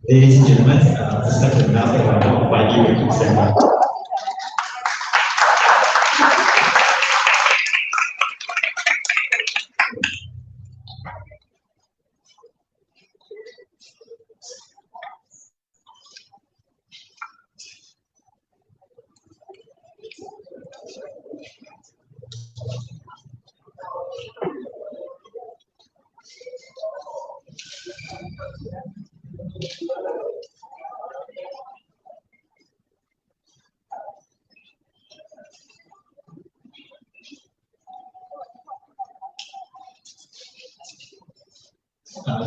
Ladies and gentlemen, it's such an honor to invite you to present.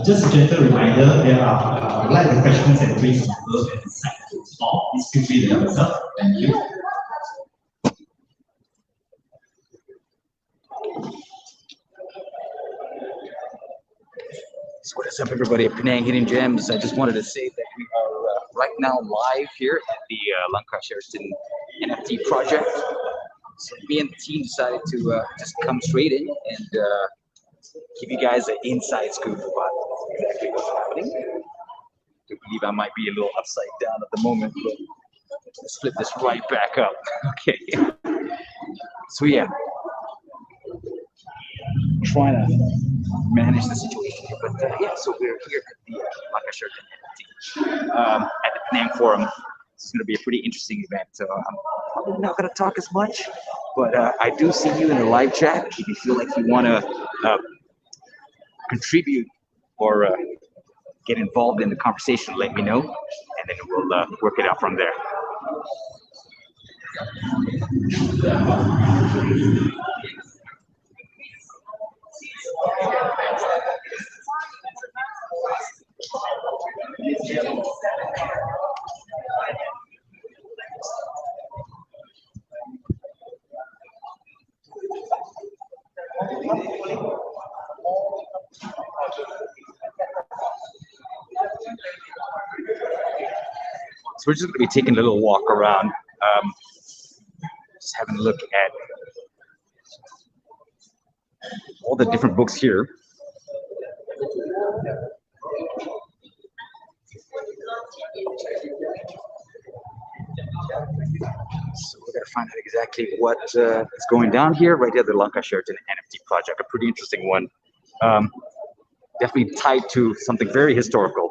Just a gentle reminder, there are light refreshments and drinks available at the side of the store. Please feel free to help yourself. Thank you. So what is up, everybody at Penang Hidden Gems? I just wanted to say that we are right now live here at the Langkah Sheraton NFT project. So me and the team decided to just come straight in and give you guys an inside scoop about exactly what's happening. I believe I might be a little upside down at the moment, but let's flip this right back up. Okay. So yeah, trying to manage the situation here, but yeah, so we're here at the Langkah Sheraton NFT at the Penang Forum. This is going to be a pretty interesting event. I'm probably not going to talk as much, but I do see you in the live chat. If you feel like you want to contribute or get involved in the conversation, let me know, and then we'll work it out from there. So we're just going to be taking a little walk around, just having a look at all the different books here. So we're going to find out exactly what is going down here, right here, the Langkah Sheraton NFT project, a pretty interesting one. Definitely tied to something very historical.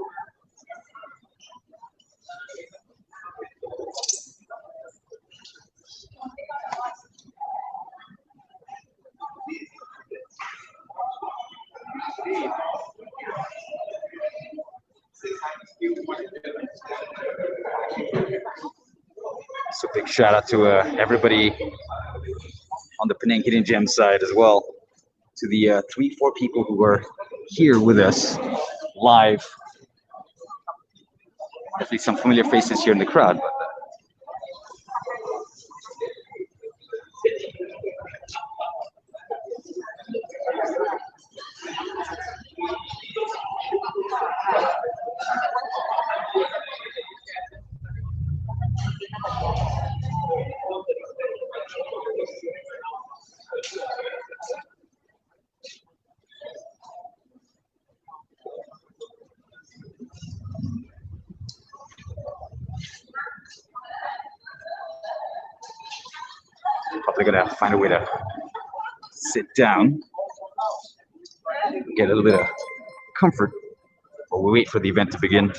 So big shout out to everybody on the Penang Hidden Gem side as well, to the 3-4 people who are here with us live. Definitely some familiar faces here in the crowd. But, probably gonna find a way to sit down, get a little bit of comfort while we wait for the event to begin.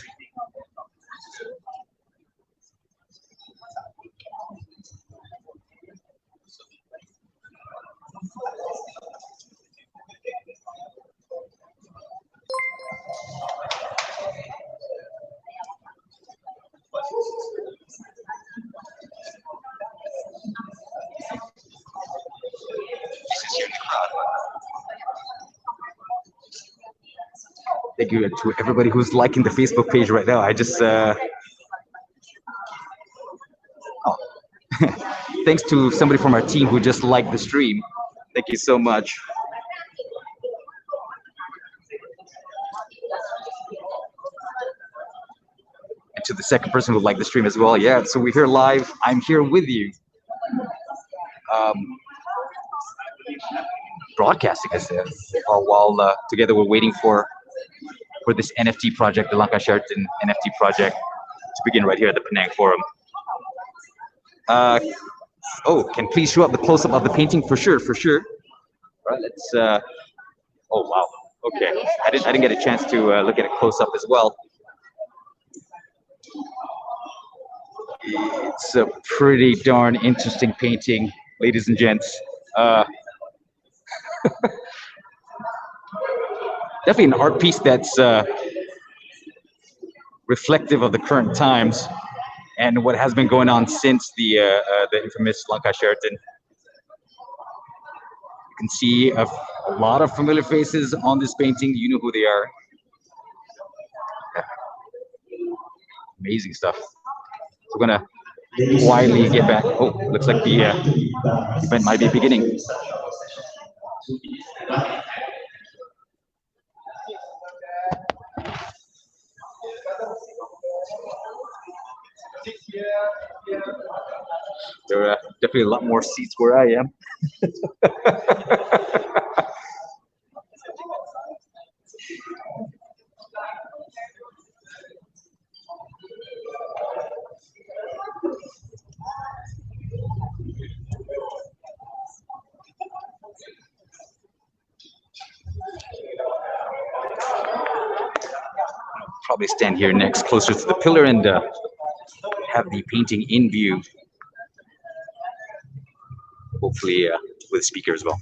Thank you to everybody who's liking the Facebook page right now. I just thanks to somebody from our team who just liked the stream. Thank you so much. And to the second person who liked the stream as well. Yeah, so we're here live. I'm here with you. Broadcasting us while together we're waiting for this NFT project, the Langkah Sheraton NFT project, to begin right here at the Penang Forum. Oh, can please show up the close-up of the painting? For sure, for sure. All right, let's. Oh wow. Okay, I didn't get a chance to look at it close-up as well. It's a pretty darn interesting painting, ladies and gents. Definitely an art piece that's reflective of the current times and what has been going on since the infamous Langkah Sheraton. You can see a lot of familiar faces on this painting. You know who they are. Amazing stuff. So we're gonna quietly get back. Oh, looks like the event might be beginning. There are definitely a lot more seats where I am. Probably stand here next, closer to the pillar, and have the painting in view. Hopefully with a speaker as well.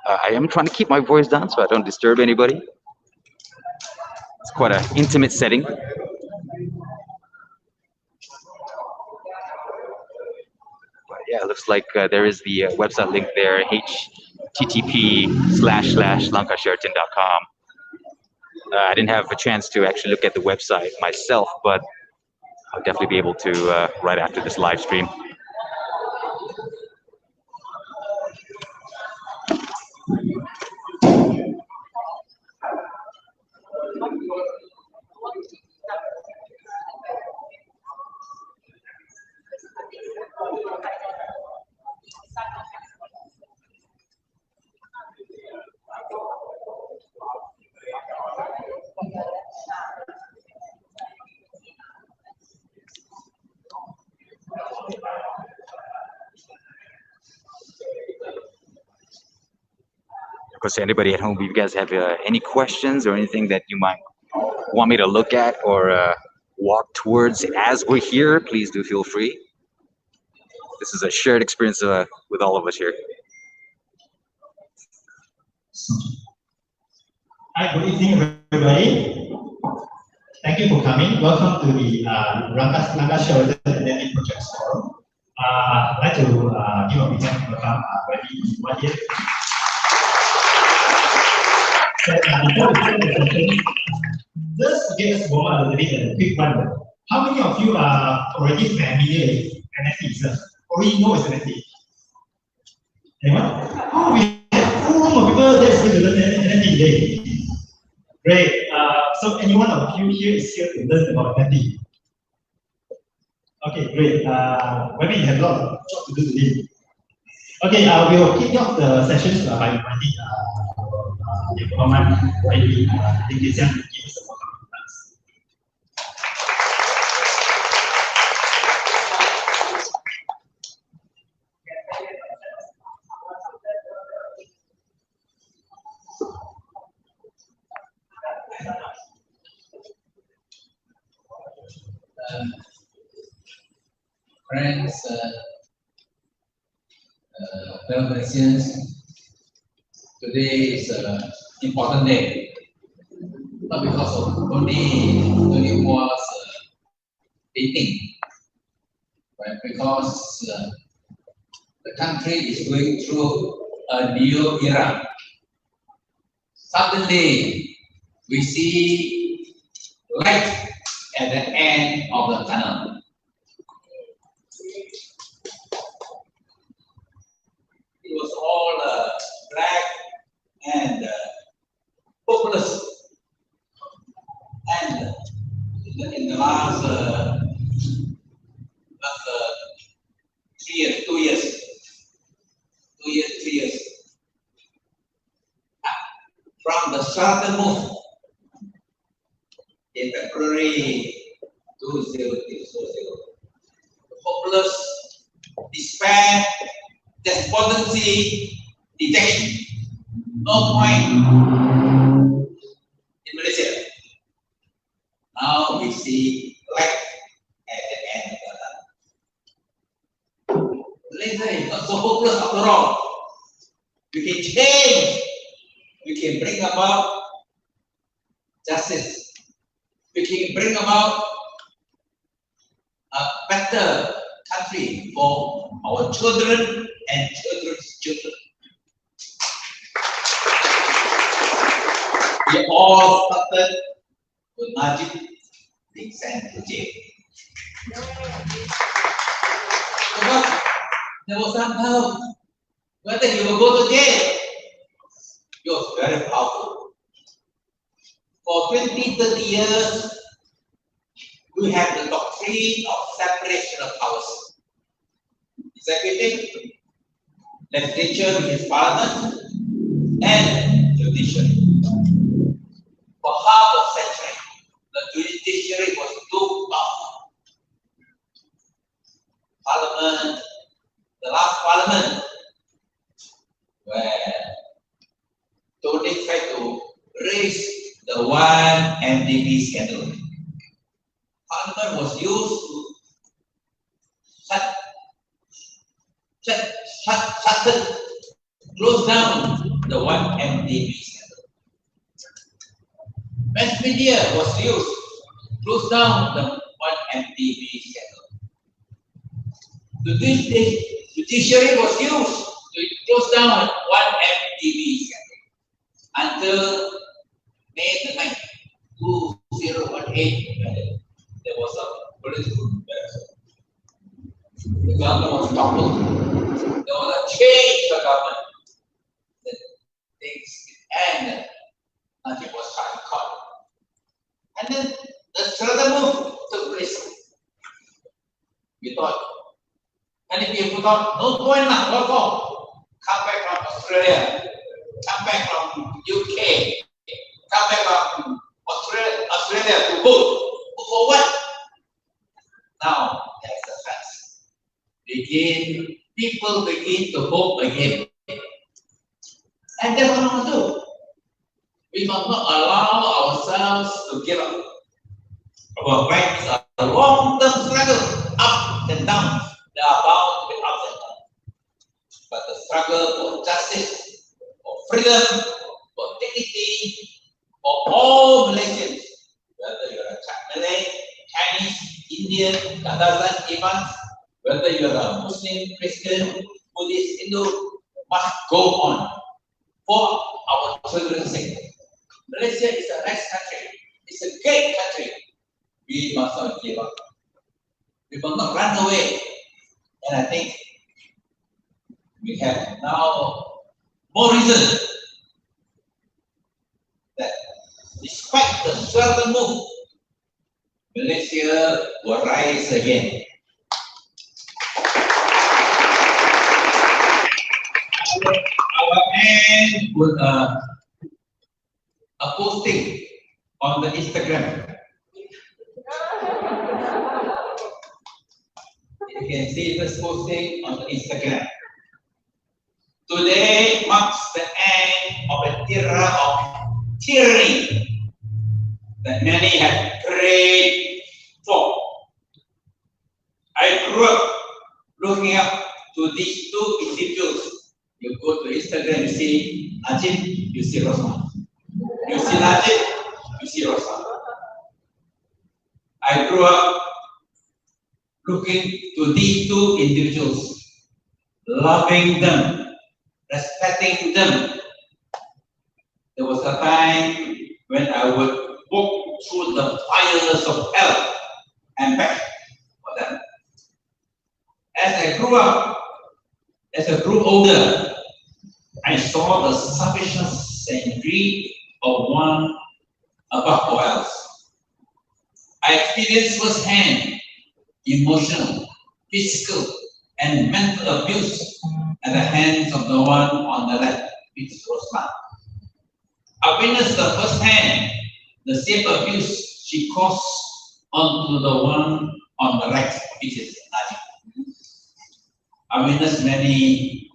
I am trying to keep my voice down so I don't disturb anybody. It's quite an intimate setting. But yeah, it looks like there is the website link there, http://langkahsheraton.com. I didn't have a chance to actually look at the website myself, but I'll definitely be able to right after this live stream. Of course, anybody at home, if you guys have any questions or anything that you might want me to look at or walk towards as we're here, please do feel free. This is a shared experience with all of us here. Hi, good evening, everybody. Thank you for coming. Welcome to the Langkah Sheraton NFT Project Forum. I'd like to give a big hand welcome already one year. So before we start the session, just to get us warm up a little bit and a quick one. How many of you are already familiar with NFTs? Already know it's NFT? Anyone? Oh, we have full room of people that's going to learn NFT today. Great. So any one of you here is here to learn about NFT? Okay, great. Maybe you have a lot of job to do today. Okay, we will kick off the sessions by inviting the performer, Lim Kit Siang, to give us a welcome remarks. Friends, fellow Malaysians, today is an important day. Not because of only Tony Pua's painting, but because the country is going through a new era. Suddenly, we see light at the end of the tunnel. It was all black and hopeless. And in the last 3 years, 2 years, 3 years, from the Sheraton move in February 2020, hopeless, despair, despondency, dejection. No point in Malaysia. Now we see light at the end of the tunnel. Malaysia is not so hopeless after all. We can change. We can bring about justice. We can bring about a better country for our children and children's children. We all started with Najib being sent to jail. Because there was some doubt whether he will go to jail. He was very powerful. For 20, 30 years, we have the doctrine of separation of powers. Executive, legislature, which is parliament, and judiciary. For half a century, the judiciary was too powerful. Parliament, the last parliament, where Tony tried to raise the one MDB scandal. Parliament was used to close down the one MDB scandal. Mass media was used to close down the one MDB scandal. The judiciary was used to close down one MDB scandal. Until May the 9th, 2018, there was a political comparison. The government was toppled. There was a change in the government. The things and Najib was caught. And then the Sheraton move took place. We thought, many people thought, no point now, what for? Come back from Australia, come back from UK, come back from Australia to vote. For what? Now, that's the facts. People begin to hope again. And that's what we must do. We must not allow ourselves to give up. Our fight is a long-term struggle, up and down. There are bound to be ups and downs. But the struggle for justice, for freedom, for dignity, for all Malaysians, whether you're a Malay, Chinese, Indian, Kadazan, Iman, whether you're a Muslim, Christian, Buddhist, Hindu, must go on for our children's sake. Malaysia is a nice country. It's a great country. We must not give up. We must not run away. And I think we have now more reason that despite the Sheraton move, Malaysia will rise again. I will end with a posting on the Instagram. You can see this posting on the Instagram. Today marks the end of an era of tyranny that many have prayed for. I grew up looking up to these two individuals. You go to Instagram, you see Najib, you see Rosman. You see Najib, you see Rosman. I grew up looking to these two individuals, loving them, respecting them, There was a time when I would walk through the fires of hell and back for them. As I grew up, as I grew older, I saw the selfishness and greed of one above all else. I experienced firsthand emotional, physical, and mental abuse at the hands of the one on the left, which is Rosman. I witnessed the firsthand the same abuse she caused onto the one on the right, which is Najib. I witnessed many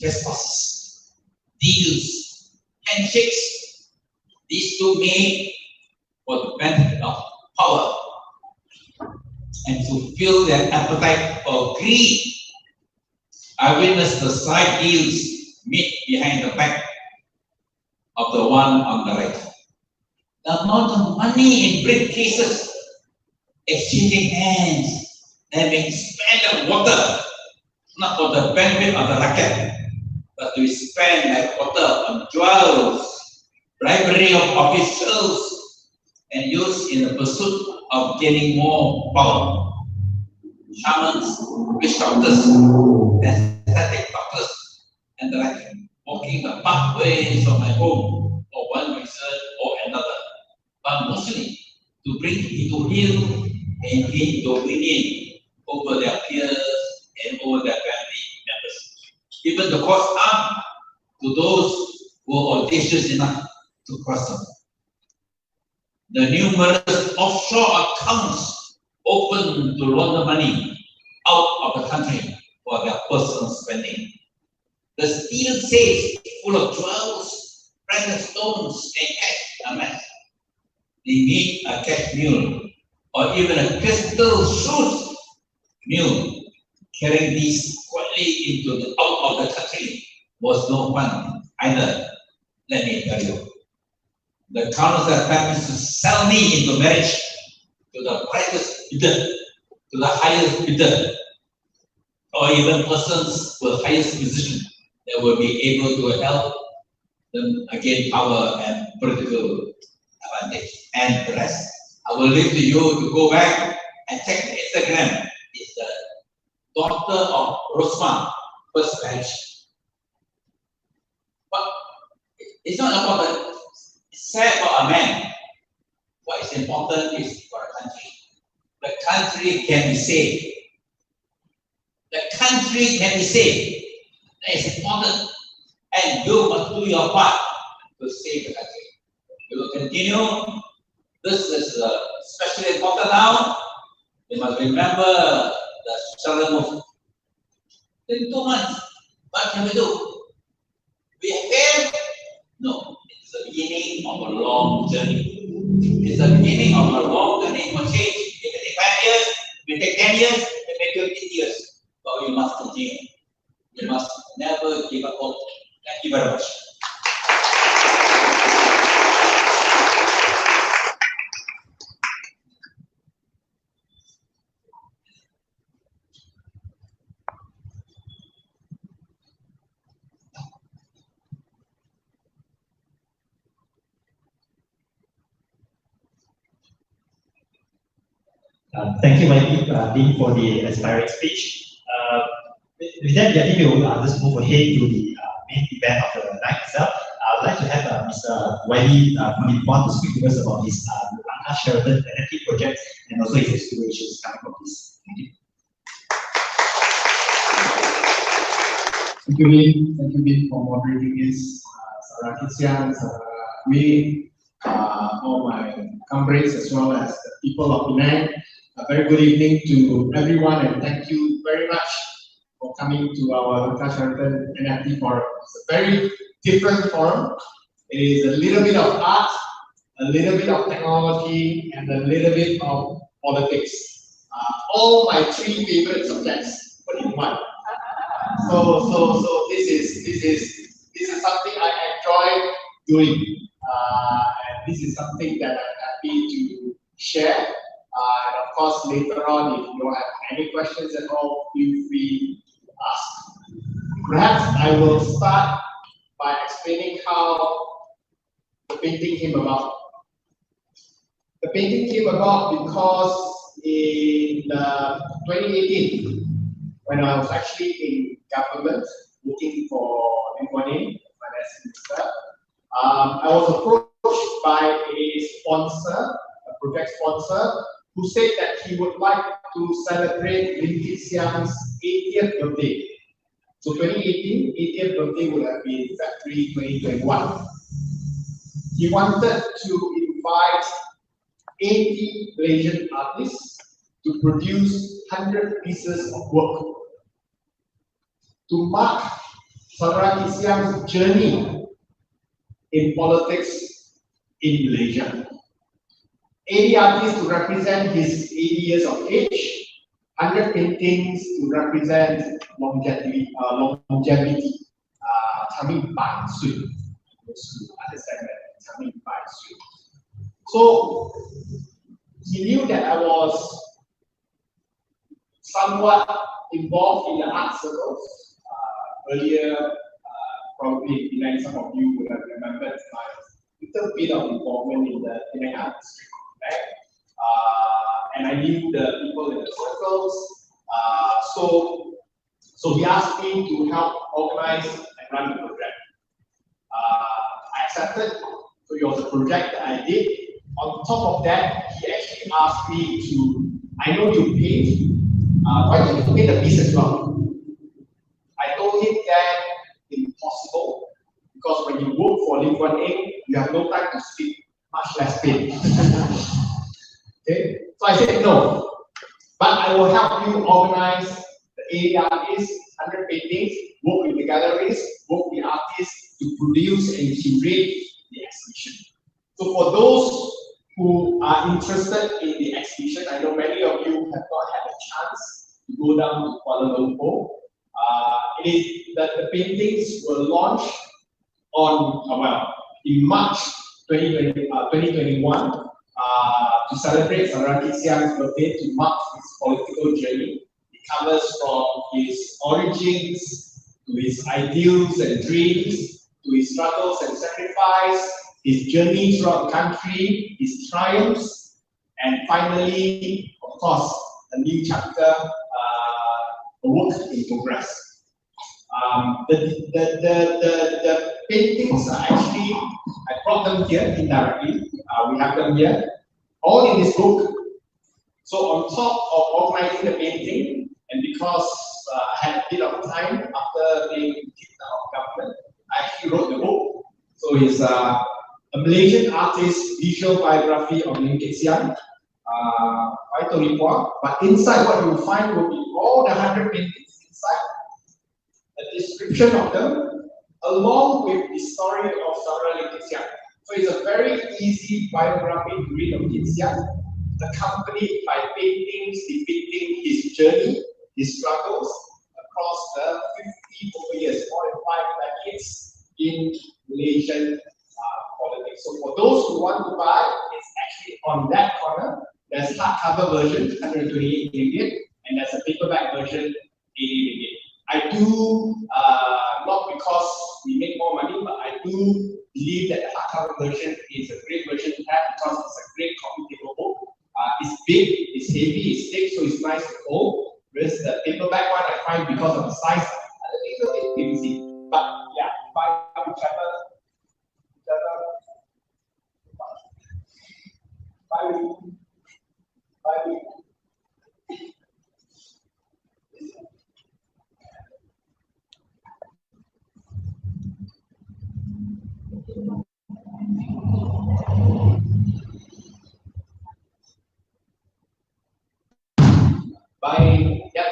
trespasses, deals, handshakes. These two made for the benefit of power and to fill their appetite for greed. I witnessed the side deals made behind the back of the one on the right. The amount of money in briefcases exchanging hands and being spent on water, not for the benefit of the racket, but to be spent like water on jewels, bribery of officials, and used in the pursuit of gaining more power. Shamans, witch doctors, aesthetic doctors, and the like, walking the pathways of my home for one reason or another, but mostly to bring into heal and gain dominion over their peers and over their family members, even to cause harm to those who are audacious enough to cross them. The numerous offshore accounts open to launder money out of the country for their personal spending. The steel safes full of jewels, precious stones, and cash are mess. They need a cash mule or even a crystal shoes mule. Carrying these quietly out of the country was no fun either, let me tell you. The countless attempts to sell me into marriage to the brightest bidder, to the highest bidder, or even persons with highest position that will be able to help them gain power and political advantage. And the rest, I will leave to you to go back and check the Instagram. It's the daughter of Rosman, first marriage. But it's not about the sad about a man. What is important is for a country. The country can be saved. The country can be saved. That is important. And you must do your part to save the country. We will continue. This is especially important now. You must remember the Sheraton move. In 2 months, what can we do? We have failed? No. It's the beginning of a long journey. It's the beginning of a long journey for change. It may take 5 years, it may take 10 years, it may take 15 years. But we must continue. We must never give up hope. Thank you very much. Thank you, Lim, for the inspiring speech. With that, I think we will just move ahead to the main event of the night itself. I would like to have Mr. Tony Pua to speak to us about his Langkah Sheraton NFT project and also his aspirations coming from this. Thank you. Thank you, Lim. Thank you, Vin, for moderating this. Lim Kit Siang, me, all my comrades, as well as the people of Penang. A very good evening to everyone, and thank you very much for coming to our Langkah Sheraton NFT forum. It's a very different forum. It is a little bit of art, a little bit of technology, and a little bit of politics. All my three favorite subjects put in one. So this is something I enjoy doing, and this is something that I'm happy to share. And of course, later on, if you have any questions at all, feel free to ask. Perhaps I will start by explaining how painting came about? The painting came about because in 2018, when I was actually in government looking for Lim finance minister, I was approached by a sponsor, a project sponsor, who said that he would like to celebrate Lim Kit Siang's 80th birthday. So 2018, 80th birthday would have been February 2021. He wanted to invite 80 Malaysian artists to produce 100 pieces of work to mark Saudara Kit Siang's journey in politics in Malaysia. 80 artists to represent his 80 years of age, 100 paintings to represent longevity. So he knew that I was somewhat involved in the art circles. Earlier, probably Penang, some of you would have remembered my little bit of involvement in the Penang Art District. And I knew the people in the circles. So he asked me to help organize and run the project. I accepted. So it was a project that I did. On top of that, he actually asked me to, I know you paint, why don't you paint a piece as well? I told him that impossible, because when you work for Lim you have no time to sleep, much less paint. Okay, so I said no, but I will help you organize the 80 artists, 100 paintings, work with the galleries, work with the artists to produce and curate the exhibition. So for those who are interested in the exhibition, I know many of you have not had a chance to go down to Kuala Lumpur. The paintings were launched on, in March 2021 to celebrate Saudara Kit Siang's birthday, to mark his political journey. It covers from his origins, to his ideals and dreams, to his struggles and sacrifice, his journey throughout the country, his triumphs, and finally, of course, a new chapter, a work in progress. The paintings are actually, I brought them here indirectly. We have them here, all in this book. So on top of organizing the painting, and because I had a bit of time after being kicked out of government, I actually wrote the book. So it's a Malaysian artist visual biography of Lim Kit Siang by Tony Pua. But inside, what you will find will be all the 100 paintings inside, a description of them, along with the story of Saudara Lim Kit Siang. So it's a very easy biography to read of Kit Siang, accompanied by paintings depicting his journey, his struggles across the 50 over years, more than 5 decades in Malaysian politics. So for those who want to buy, it's actually on that corner. There's hardcover version, 128 ringgit, and there's a paperback version, 80 ringgit. I do, not because we make more money, but I do believe that the hardcover version is a great version to have because it's a great coffee table book. It's big, it's heavy, it's thick, so it's nice to hold. Whereas the paperback one, I find because of the size, a little bit easy. But yeah, buy whichever. Yep.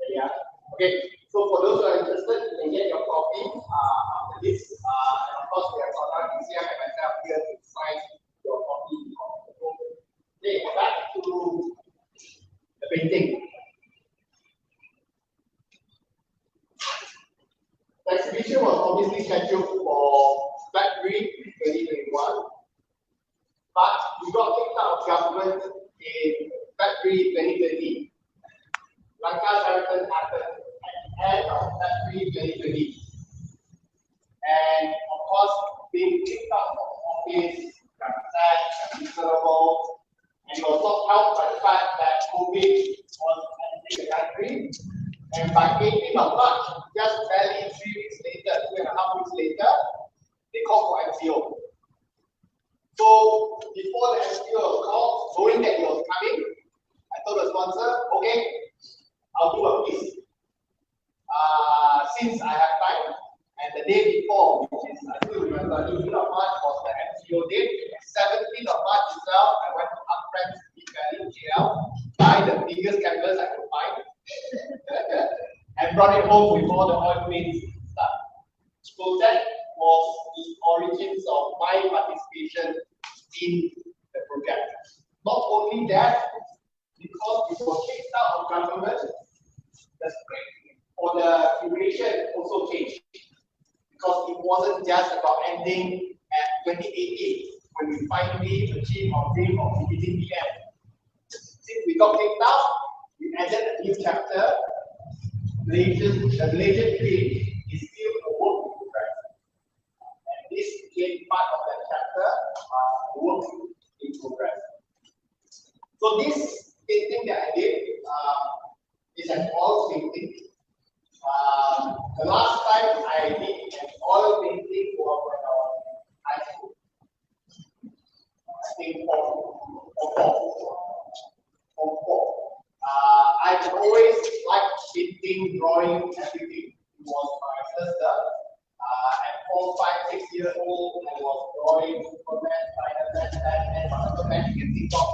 Yeah. Okay. So for those who are interested, you can get your copy after this. And of course, we have Iskandar Puteri and myself here to sign your copy of the book. Okay, back to the painting. The exhibition was obviously scheduled for February 2021, but we got kicked out of government in February 2020. Langkah Sheraton happened at the end of February 2020. And of course, being kicked out of office, sad, miserable, and it was not helped by the fact that COVID was entering the country. And by 18th of March, just barely 3 weeks later, 2.5 weeks later, they called for MCO. So before the MCO was called, knowing that he was coming, I told the sponsor, okay, I'll do a piece. Since I have time, and the day before, which is, I still remember, 18th of March was the MCO date. 17th of March itself, I went to Upfront in JL, buy the biggest canvas I could find, and brought it home with all the oil paints stuff. So that was the origins of my participation in the project. Not only that, because it was kicked out of government, the script for the duration also changed. Because it wasn't just about ending at 2018 when we finally achieved our dream of visiting the end. Since we got kicked out, we added a new chapter. The Malaysian dream is still a work in progress. And this became part of that chapter, work in progress. So this painting that I did is an oil painting. The last time I did an oil painting was when I was in high school. I think four. I've always liked painting, drawing, everything. It was my sister. At 4, 5, 6 years old, I was drawing Superman, Spider-Man, Batman, whatever man you can think of,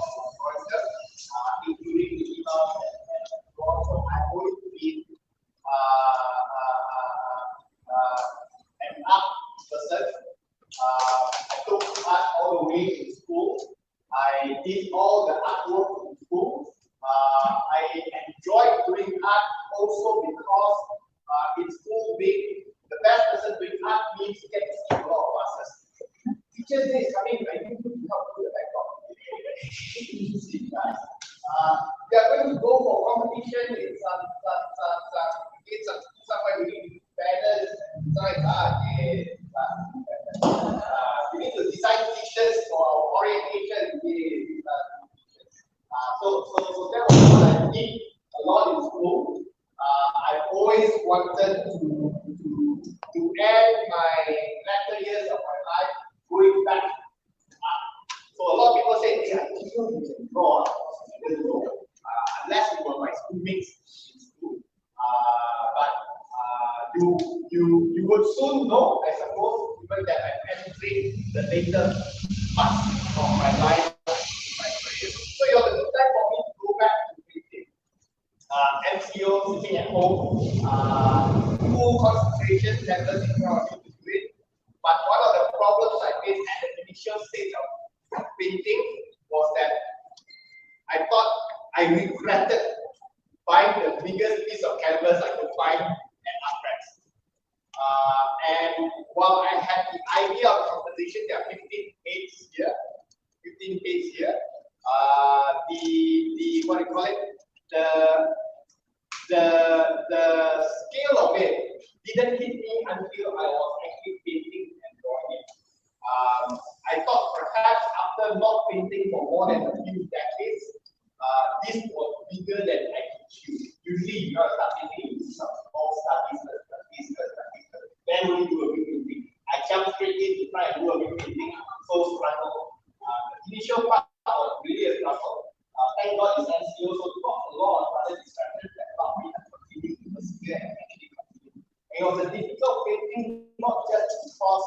including Mickey Mouse and so on. So I've always been an art person. I took art all the way in school. I did all the artwork in school. I enjoyed doing art also because in school, being the best person doing art means you get to see a lot of classes. Teachers Day is coming, I need to help do the background. We are going to go for competition in somewhere we need banners and design. We need to design t-shirts for our orientation. So that was what I did a lot in school. I've always wanted to end my latter years of my life going back to art. So a lot of people say, yeah, you can draw. Unless you were my schoolmates in school. But you would soon know, I suppose, even that I'm entering the later part of my life, my career. So it was a good time for me to go back to painting. MCO, sitting at home, full concentration, canvas in front of you to do it. But one of the problems I faced at the initial stage of painting was that I thought I regretted buying the biggest piece of canvas I could find at Upfront. And while I had the idea of composition, there are 15 pages here. The what do you call it? The scale of it didn't hit me until I was actually painting and drawing it. I thought perhaps after not painting for more than a few decades, this was bigger than I could choose. Usually, you start painting some small studies, then manually do a big painting. I jumped straight in to try and do a big painting, so struggle. The initial part was really a struggle. Thank God it's NCO, so it got a lot of other distractions that allowed me to continue to persevere and actually continue. And it was a difficult painting, not just because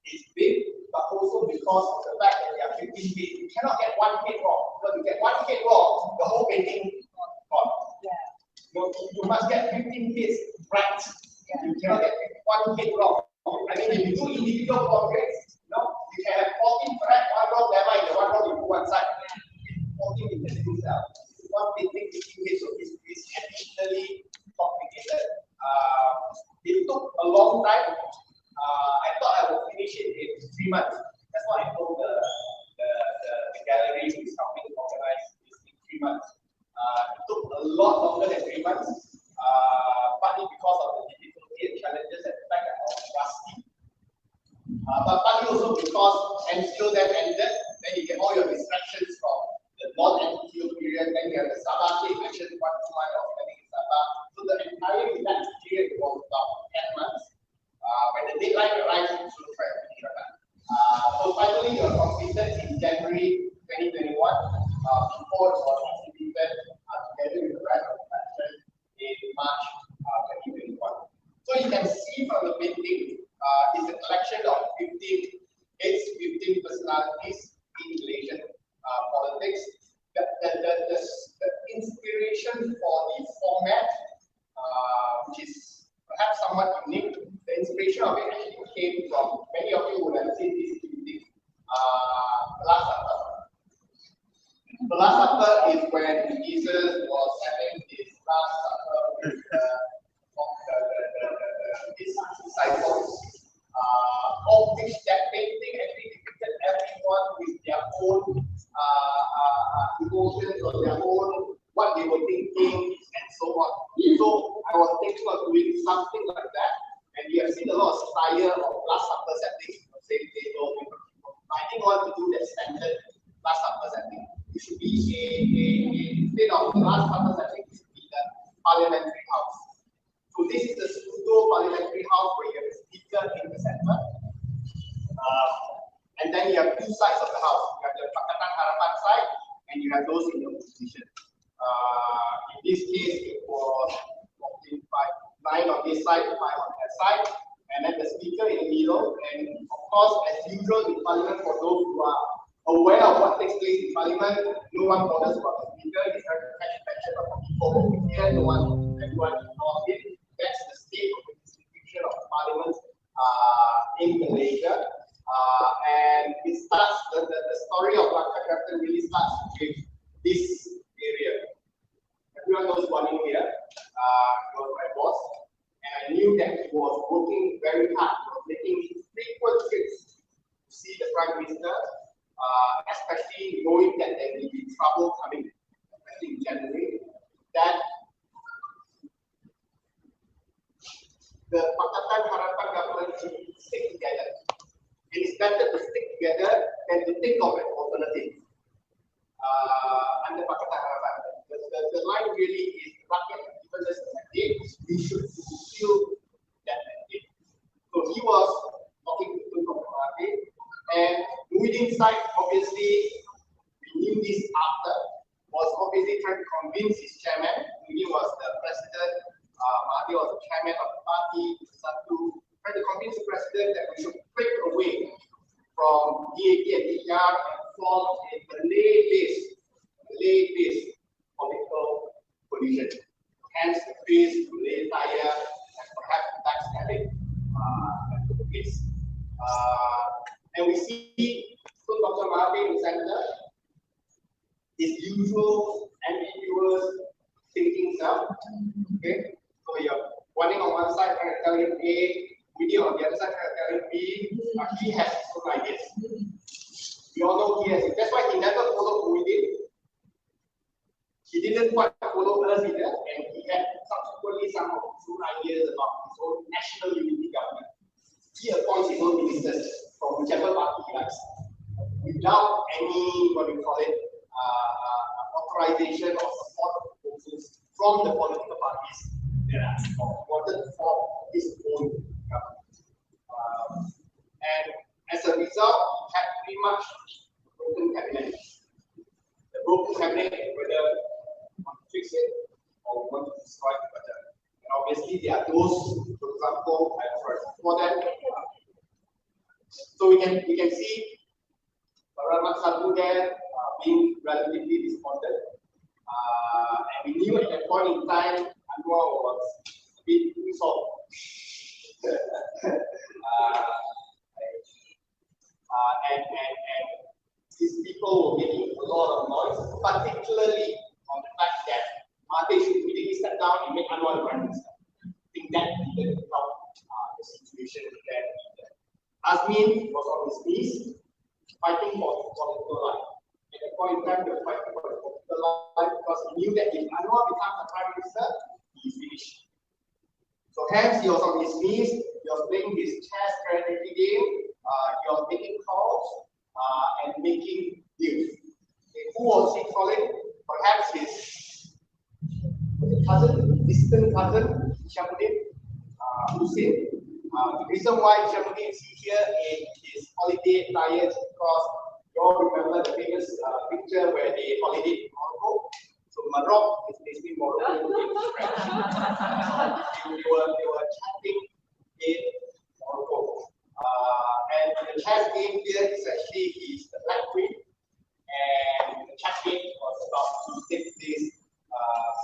it's big, but also because of the fact that there are 15 hits. You cannot get one hit wrong. Because you get one hit wrong, the whole painting gone. You must get 15 hits right. You cannot get one hit wrong. I mean, if you do individual portraits, you can have 14 correct, one wrong, never in the one wrong, you put one side. 14 in the same cell. One painting, 15 hits, so it's additionally complicated. It took a long time. I thought I would finish it in 3 months. That's what I told the gallery who is helping organize this in 3 months. It took a lot longer than 3 months, partly because of the difficulty and challenges and the fact that I was rusty. But partly also because MCO then ended, then you get all your distractions from the non-MCO period, then you have the Sabah case mentioned one of spending in Sabah. So the entire relaxed period was about 10 months. When the deadline arrives, you should try to finish that. So finally, you're completed in January 2021, before it was exhibited together with the rest of the collection in March 2021. So you can see from the painting, it's a collection of 15 personalities in Malaysian politics. The inspiration for the format, which is perhaps somewhat unique, the inspiration of it actually came from, many of you would have seen this painting, The Last Supper. The Last Supper is when Jesus was having his Last Supper with his disciples, of which that painting actually depicted everyone with their own emotions or their own, what they were thinking, and so on. So I was thinking of doing something like that, and we have seen a lot of style of Last Supper settings, same table. I didn't want to do that standard Last Supper setting. It should be instead of the Last Supper setting, it should be the parliamentary house. So this is the pseudo parliamentary house where you have a speaker in the center. And then you have two sides of the house. You have the Pakatan Harapan side, and you have those in the opposition. In this case, it was 9 on this side, 5 on that side, and then the speaker in the middle. And of course, as usual in Parliament, for those who are aware of what takes place in Parliament, no one bothers about the speaker. He's trying to catch attention of the people over here. No one, everyone ignores it. That's the state of the distribution of Parliament in Malaysia. And it starts, the story of Langkah really starts with this area. Everyone knows one in here. He was my boss. And I knew that he was working very hard. He was making frequent trips to see the Prime Minister, especially knowing that there will be trouble coming, especially in January. That the Pakatan Harapan government should stick together. It is better to stick together than to think of an alternative under Pakatan Harapan. The line really is rakyat and given us a mandate, we should fulfill that mandate. So he was talking to Tony Pua, and Muhyiddin side, obviously, we knew this after, was obviously trying to convince his chairman. Muhyiddin was the president, Mahathir was the chairman of the party, trying to convince the president that we should break away from DAP and DER and form a Malay-based political coalition. Hence the phase, Malay Tire, and perhaps the tax tariff that took place. And we see Dr. Mahathir in the center, his usual ambiguous thinking self. Okay, so you're one on one side trying to tell him A, video on the other side trying to tell him B, but he has his own ideas. We all know he has it. That's why he never followed Muhyiddin. He didn't quite follow us either, and he had subsequently some of his own ideas about his own national unity government. He appoints his own ministers from whichever party he likes, without any, what we call it, authorization or support proposals from the political parties that are wanted for his own government. And as a result, we had pretty much broken cabinet. The broken cabinet, whether we want to fix it or we want to destroy it better. And obviously, there are those, for example, for that. So we can see Damansara there being relatively despondent. And we knew at that point in time, Anwar was a bit too soft. And these people were making a lot of noise, particularly on the fact that they should immediately step down and make Anwar the Prime Minister. I think that didn't help the situation there. Azmin was on his knees, fighting for political life. At that point in time, they were fighting for political life because he knew that if Anwar becomes the Prime Minister, he's finished. So hence, he was on his knees, he was playing his chess strategy game, he was making calls and making deals. Okay, who was he calling? Perhaps his cousin, distant cousin, Shamuddin Hussein. The reason why Shamuddin is here in his holiday attire is because you all remember the famous picture where they holidayed in Morocco. So Morocco is basically Morocco in French. They were chatting in Morocco. And the chess game here is actually he's the black queen. And the chat game was about to take place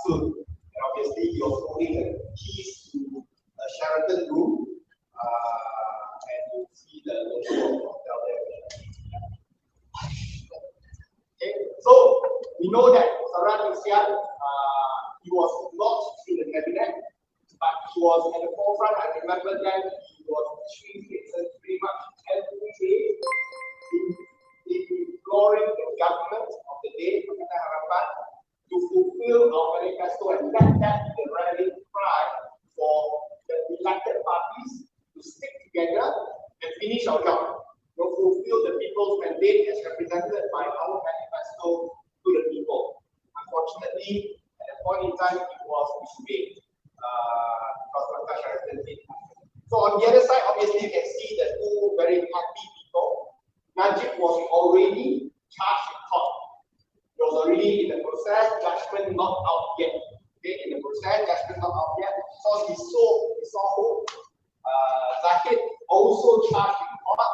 soon. And obviously he was holding the keys to a Sheraton room. And you see the logo hotel there. Okay, so we know that Lim Kit Siang, he was not in the cabinet, but he was at the forefront. I remember that he was issuing statements pretty much every day, imploring the government of the day, Pakatan Harapan, to fulfill our manifesto and that the rallying cry for the elected parties to stick together and finish our job. To fulfill the people's mandate as represented by our manifesto to the people. Unfortunately, at that point in time, it was disobeyed because Langkah Sheraton did. So on the other side, obviously, you can see the two very happy people. Najib was already charged in court. He was already in the process, judgment not out yet. Okay, in the process, judgment not out yet. So he saw hope. Zahid also charged in court.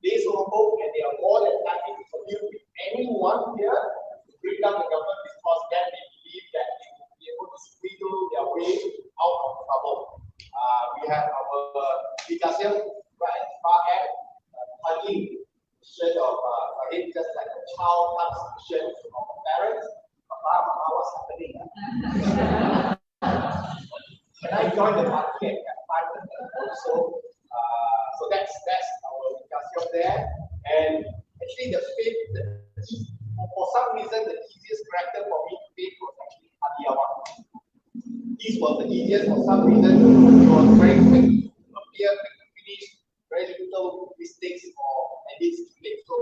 They saw hope and they are more than happy to commute with anyone here to bring down the government because then they believe that they will be able to squeeze their way out of trouble. We have our Vin Lim right at the far end, hugging the shirt of Zahid, just like a child hugs the shirt of a parent. Papa, Mama, what's happening? Can I join the party at 5:30? So that's our Vin there. And actually, for some reason, the easiest character for me to paint was actually Adiawan. This was the easiest for some reason. It was very quick to appear, quick to finish, very little mistakes or edits to make. So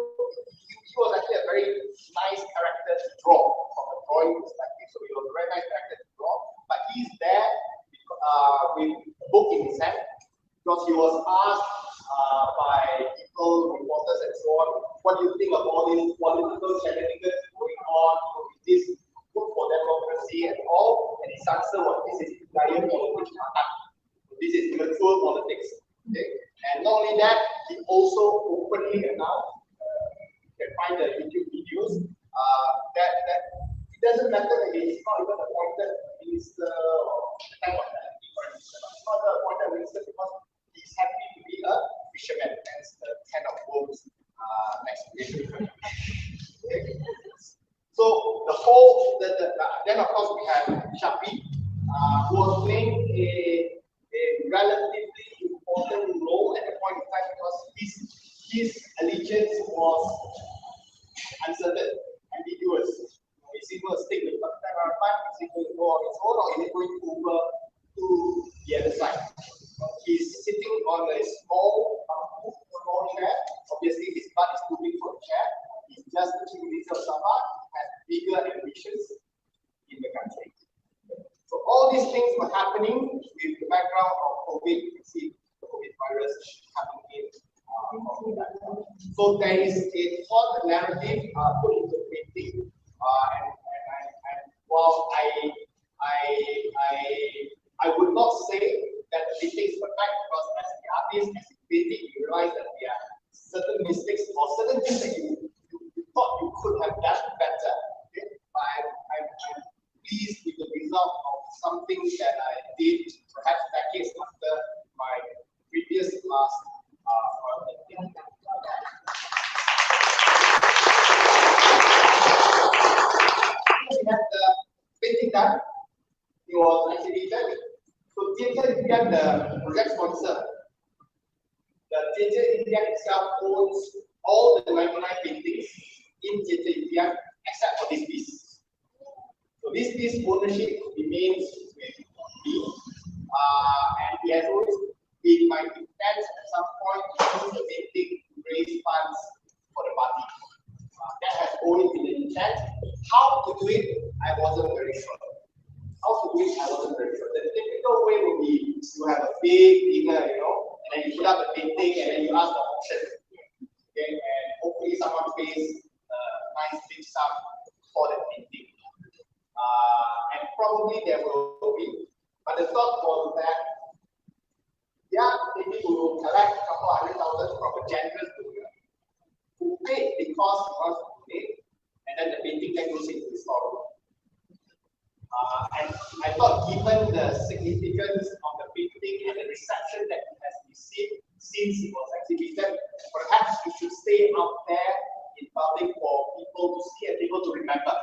he was actually a very nice character to draw from a drawing perspective. So he was a very nice character to draw. But he's there with a book in his hand because he was asked by people, reporters, and so on, what do you think of all these political shenanigans going on? Is this good for democracy and all? And his answer was, this is giant politics. This is virtual politics. Okay? And not only that, he also openly announced, you can find the YouTube videos, that it doesn't matter that he's not even appointed minister or the time of the minister. He's not the appointed minister because he's happy to be a fisherman, hence the 10 of worms next to him. Okay. So the whole, then of course we have Shafi, who was playing a relatively important role at the point in time because his allegiance was uncertain, ambiguous. Is he going to stick with Pakatan Harapan? Is he going to go on his own, or is he going over to the other side? He's sitting on a small chair. Obviously, his butt is too big for the chair. He's just the Chief Minister of Sabah. He has bigger ambitions in the country. So all these things were happening with the background of COVID. You can see the COVID virus coming So there is a thought, a narrative put into painting, and while I would not say that the painting is perfect, because as the artist, as the painting, you realize that there are certain mistakes or certain things that you thought you could have done better. Okay? But I'm pleased with the result of something that I did perhaps decades after my previous last project. We had the painting done. It was exhibited. So Theatre India, the project sponsor, the Theatre India itself owns all the 99 paintings in Theatre India except for this piece. So this piece ownership remains with me, and it has always been my intent at some point to use the painting to raise funds for the party. That has always been the intent. How to do it, I wasn't very sure. How to do it, I wasn't very sure. The typical way would be you have a big dinner, you know, and then you put up the painting and then you ask for auction. Okay, and hopefully someone pays a nice big sum for the painting. And probably there will be, but the thought was that, yeah, maybe we will collect a couple $100,000 from a generous donor who paid because he wants to donate, and then the painting then goes into the storeroom. And I thought, given the significance of the painting and the reception that it has received since it was exhibited, perhaps it should stay out there in public for people to see and people to remember.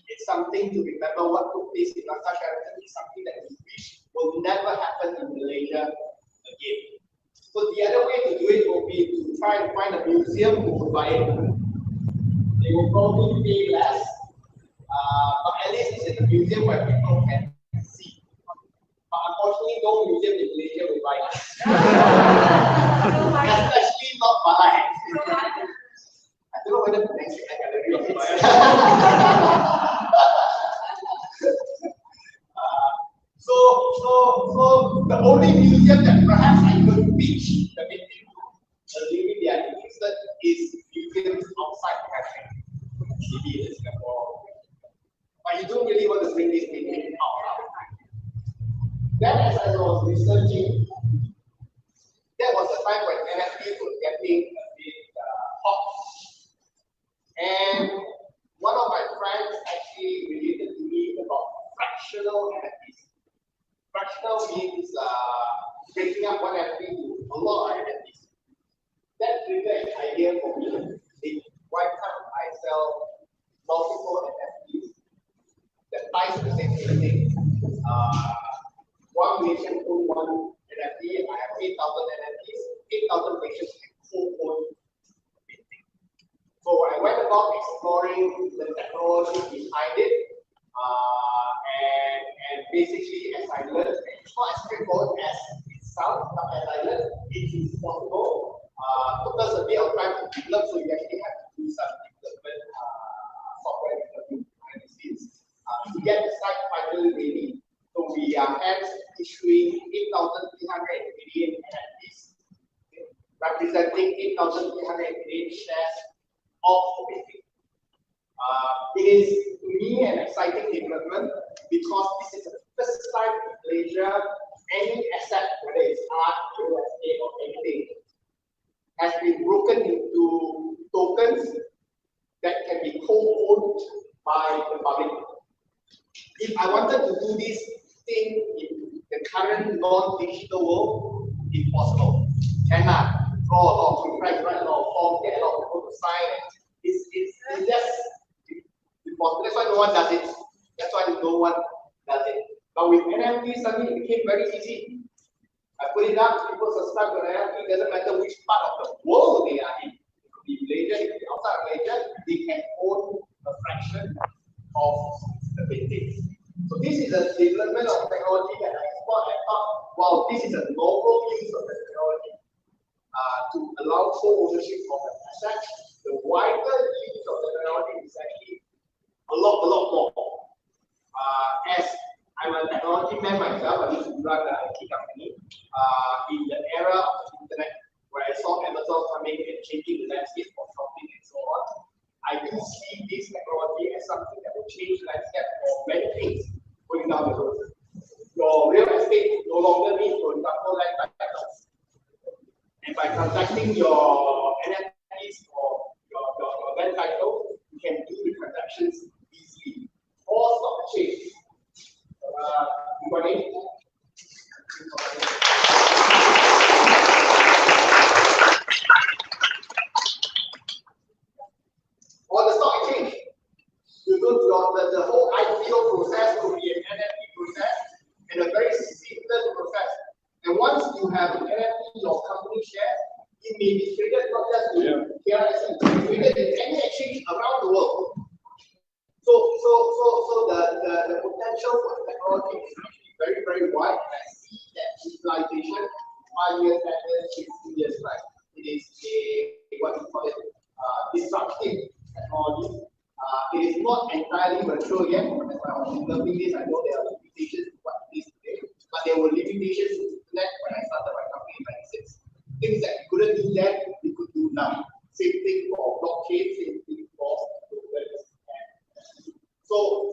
It's something to remember. What took place in Langkah Sheraton is something that we wish will never happen in Malaysia again. So the other way to do it will be to try and find a museum who would buy it. They will probably pay less, but at least it's in a museum where people can see. But unfortunately, no museum in Malaysia will buy it. Especially not mine. I don't know whether the next week I can review it. So the only museum that perhaps I could pitch the painting to, maybe they are interested, is museums outside the country. Maybe in Singapore. But you don't really want to bring this painting out. Then as I was researching, that was the time when NFTs were getting a bit hot. And one of my friends actually related to me about fractional NFTs. Fractional means breaking up one NFT to a lot of NFTs. That triggered an idea for me. Why can't I sell multiple NFTs that ties to the same thing? One patient own one NFT, I have 8,000 NFTs, 8,000 patients can co-own a painting. So I went about exploring the technology behind it, and basically as I learned, it's not as straightforward as it sounds, but as I learned, it is possible. Took us a bit of time to develop, so you actually have to do some development software development behind the scenes to get the site finally ready. So we are hence issuing 8,388 NFTs, representing 8,388 shares of the painting. It is to me an exciting development because this is the first time in Malaysia any asset, whether it's art, real estate, or anything, has been broken into tokens that can be co-owned by the public. If I wanted to do this thing in the current non-digital world, it's possible. Cannot draw a lot of contracts, write a lot of forms, get a lot of people to sign. It's just impossible. That's why no one does it. That's why no one does it. But with NFT, suddenly it became very easy. I put it up, people subscribe to an NFT, it doesn't matter which part of the world they are in. It could be Malaysia, it could be outside Malaysia, they can own a fraction of the painting. So this is a development of technology that I explored. I thought, wow, this is a novel use of the technology to allow co-ownership of an asset. The wider use of the technology is actually a lot more. As I'm a technology man myself, I used to run an IT company in the era of the internet, where I saw Amazon coming and changing the landscape of do see this technology as something that will change the landscape for many things going down the road. Your real estate no longer needs, for example, land titles. And by transacting your NFTs or your land title, you can do the transactions easily. All stock exchange. You got it? On the stock exchange, you go to the whole IPO process will be an NFT process and a very seamless process. And once you have an NFT, your company share, it may be traded not just in KRS, it may be traded in any exchange around the world. So the potential for the technology is actually very, very wide. And I see that utilization 5 years, 10 years, 15 years, right? It is a what you call it, disruptive technology. It is not entirely mature yet. As I was developing this, I know there are limitations to what it is today, but there were limitations to internet when I started my company in '96. Things that we couldn't do then, we could do now. Same thing for blockchain, same thing for tokens. So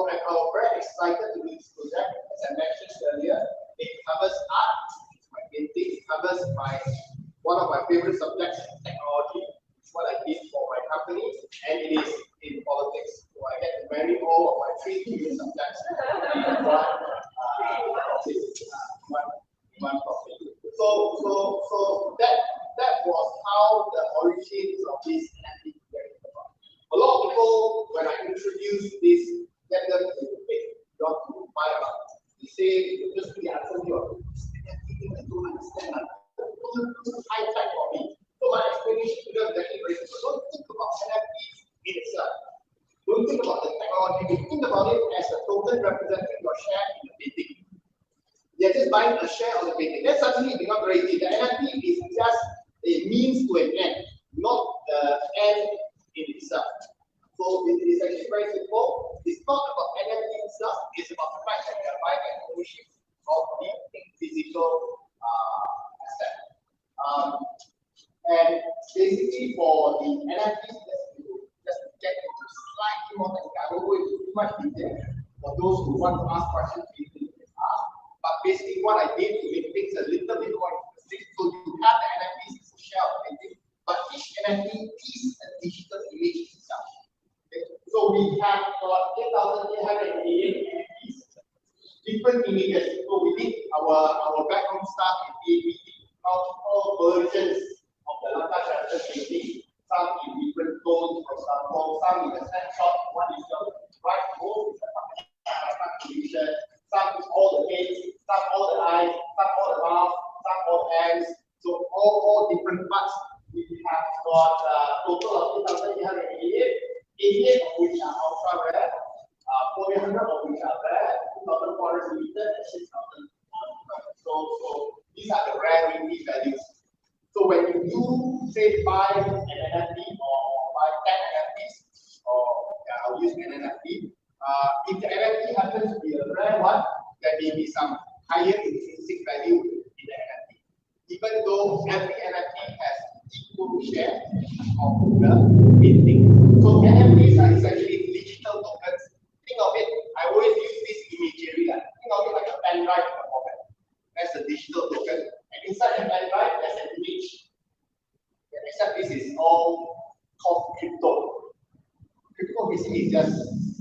I'm very excited to do this project. As I mentioned earlier, it covers art, my painting, it covers one of my favorite subjects, technology. It's what I did for my company, and it is in politics. So I get to marry all of my 3 favorite subjects in one topic. So that was how the origins of this NFT came about. A lot of people, when I introduce this, get them to debate, not to buy about. They say, just the answer here, I don't understand that. It's high tech for me. So my explanation to them is actually very simple. Don't think about NFTs in itself. Don't think about the technology. Think about it as a token representing your share in the painting. They're just buying a share of the painting. That's suddenly become very easy. The NFT is just a means to an end, not the end in itself. So it is actually very simple. It's not about NFT itself, it's about the fact that they're buying an ownership of the physical asset. And basically for the NFTs, just get into slightly more technical. I won't go into too much detail. For those who want to ask questions, please ask. But basically what I did to make things a little bit more interesting, so you have the NFTs as a share of anything, but each NFT is a digital image itself. Okay? So we have got 8,888 NFTs, different images. So we did our background stuff, we did multiple versions of the Langkah Sheraton painting, some in different tones, for example, some in a snapshot, one is the right pose, division, some is all the heads, some all the eyes, some all the mouth, some all hands, so all different parts. We have got a total of 2,888, 88 of which are ultra rare, 400 of which are rare, 2,400 limited, and 6,000. So these are the rare unique values. So when you do say buy an NFT or buy 10 NFTs, or I'll use an NFT, if the NFT happens to be a rare one, there may be some higher intrinsic value in the NFT. Even though every NFT has equal share of the painting. So NFTs are essentially digital tokens. Think of it, I always use this imagery. Think of it like a pen drive in the pocket. That's a digital token. And inside the pen drive, there's an image. Except this is all called crypto. Crypto basically is just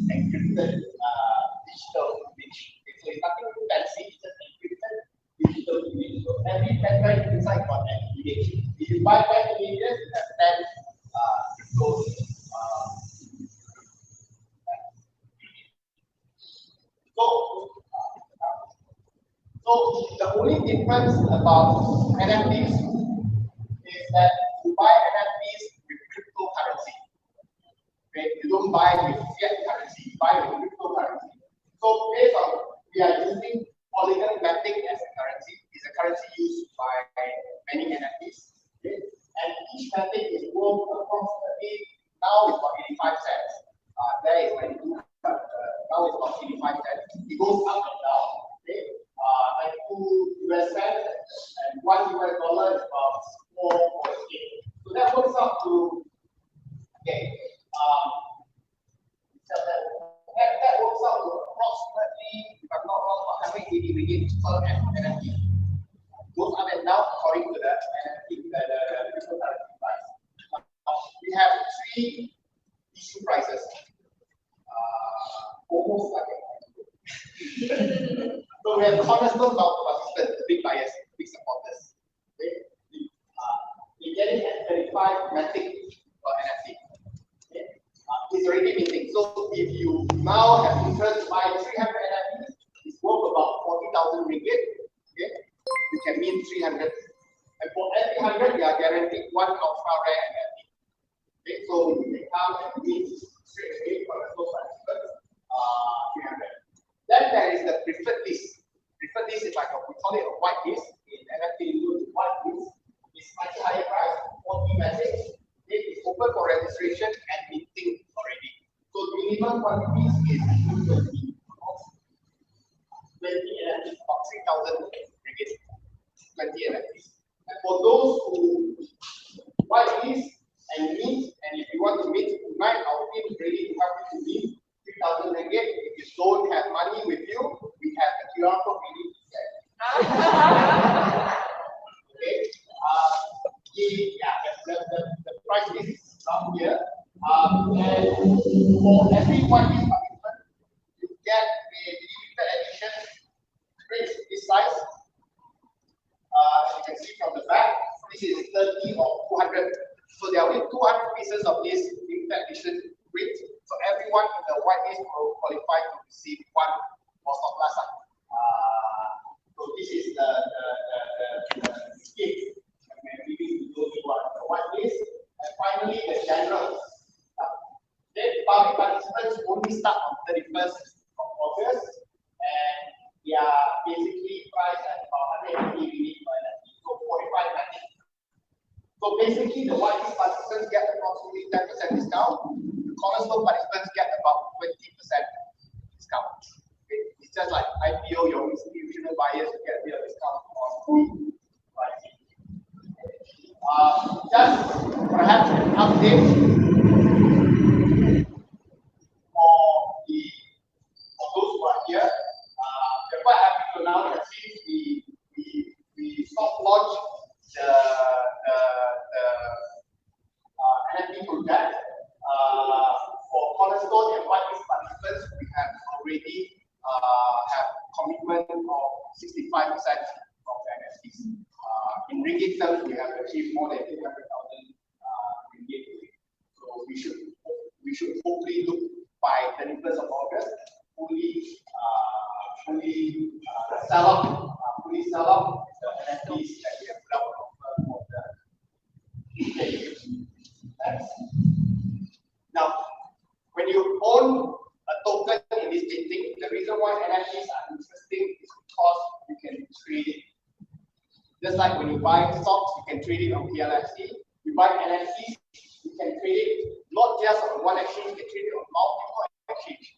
encrypted digital image. So it's nothing fancy, it's just encrypted digital image. So every pen drive inside got an image. If you buy 10 images, you have 10 crypto. So the only difference about NFTs is that you buy NFTs with cryptocurrency. Okay? You don't buy with fiat currency, you buy with cryptocurrency. So based on, we are using Polygon Matic as a currency. It's a currency used by many NFTs. Okay? And each Matic is worth approximately, now it's about 85 cents. There is 92, now it's about 85 cents. It goes up and down. Okay? 92 US cents and $1 US is about 4.8. So that works out to, okay, That works out to approximately, if I'm not wrong, 180 ringgit per NFT. Goes up and down according to the NFT, the cryptocurrency price. We have three issue prices. Almost like so we have cornerstone participants, the big buyers, big supporters. Okay? They get it at 35 Matic per NFT. Okay? It's already minting. So if you now have interest to buy 300 NFTs, it's worth about 40,000 ringgit. Okay? You can mint 300. And for every 100, you are guaranteed one ultra rare NFT. Okay? So you can come and mint straight away for the first participants. 300. Then there is the preferred list. Preferred list is like we call it a white list. In NFT, you use white list. It's slightly higher price, 40 message. It is open for registration and minting already. So the minimum quantities is 20 NFTs, about 3,000 ringgit. 20 NFTs. And for those who white list and mint, and if you want to mint tonight, our team is ready to help you to mint 3,000 ringgit. If you don't have money with you, we have the QR code we need to send. Okay. The price list is down here. And for every one of these participants, you get a limited edition print this size. As you can see from the back, this is 30 or 200. So there are only 200 pieces of this limited edition print. So everyone in the whitelist will qualify to receive one most of last time. So this is the scheme. Maybe we go to the whitelist. And finally, the general. Then public participants only start on 31st of August, and they are basically priced at about 180 ringgit per NFT, so 45 NFT. So basically, the whitelist participants get approximately 10% discount. The cornerstone participants get about 20% discount. Okay? It's just like IPO, your institutional buyers get a bit of discount on pricing. Just perhaps an update for those who are here. We're quite happy to announce that since we soft launched the NFT project for cornerstone and whitelist participants, we have already have commitment of 65% of the NFTs. In ringgit terms, we have achieved more than 200,000 ringgit. So we should hopefully look by 31st of August fully sell up the NFTs that we have put up for the Next. Now, when you own a token in this thing, the reason why NFTs are interesting is because you can trade it. Just like when you buy stocks, you can trade it on PLXC. You buy NFTs, you can trade it not just on one exchange, you can trade it on multiple exchanges.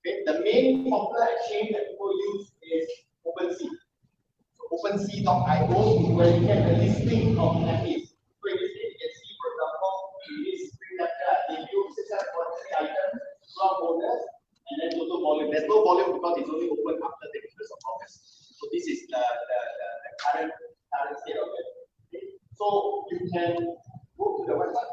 Okay? The main popular exchange that people use is OpenSea. So OpenSea.io is where you get the listing of NFTs. So in this case, you can see, for example, in this spring lecture, they give 643 items, 12 bonus, and then total volume. There's no volume because it's only open after the 31st of August. So this is the current state of it. Okay? So you can go to the website.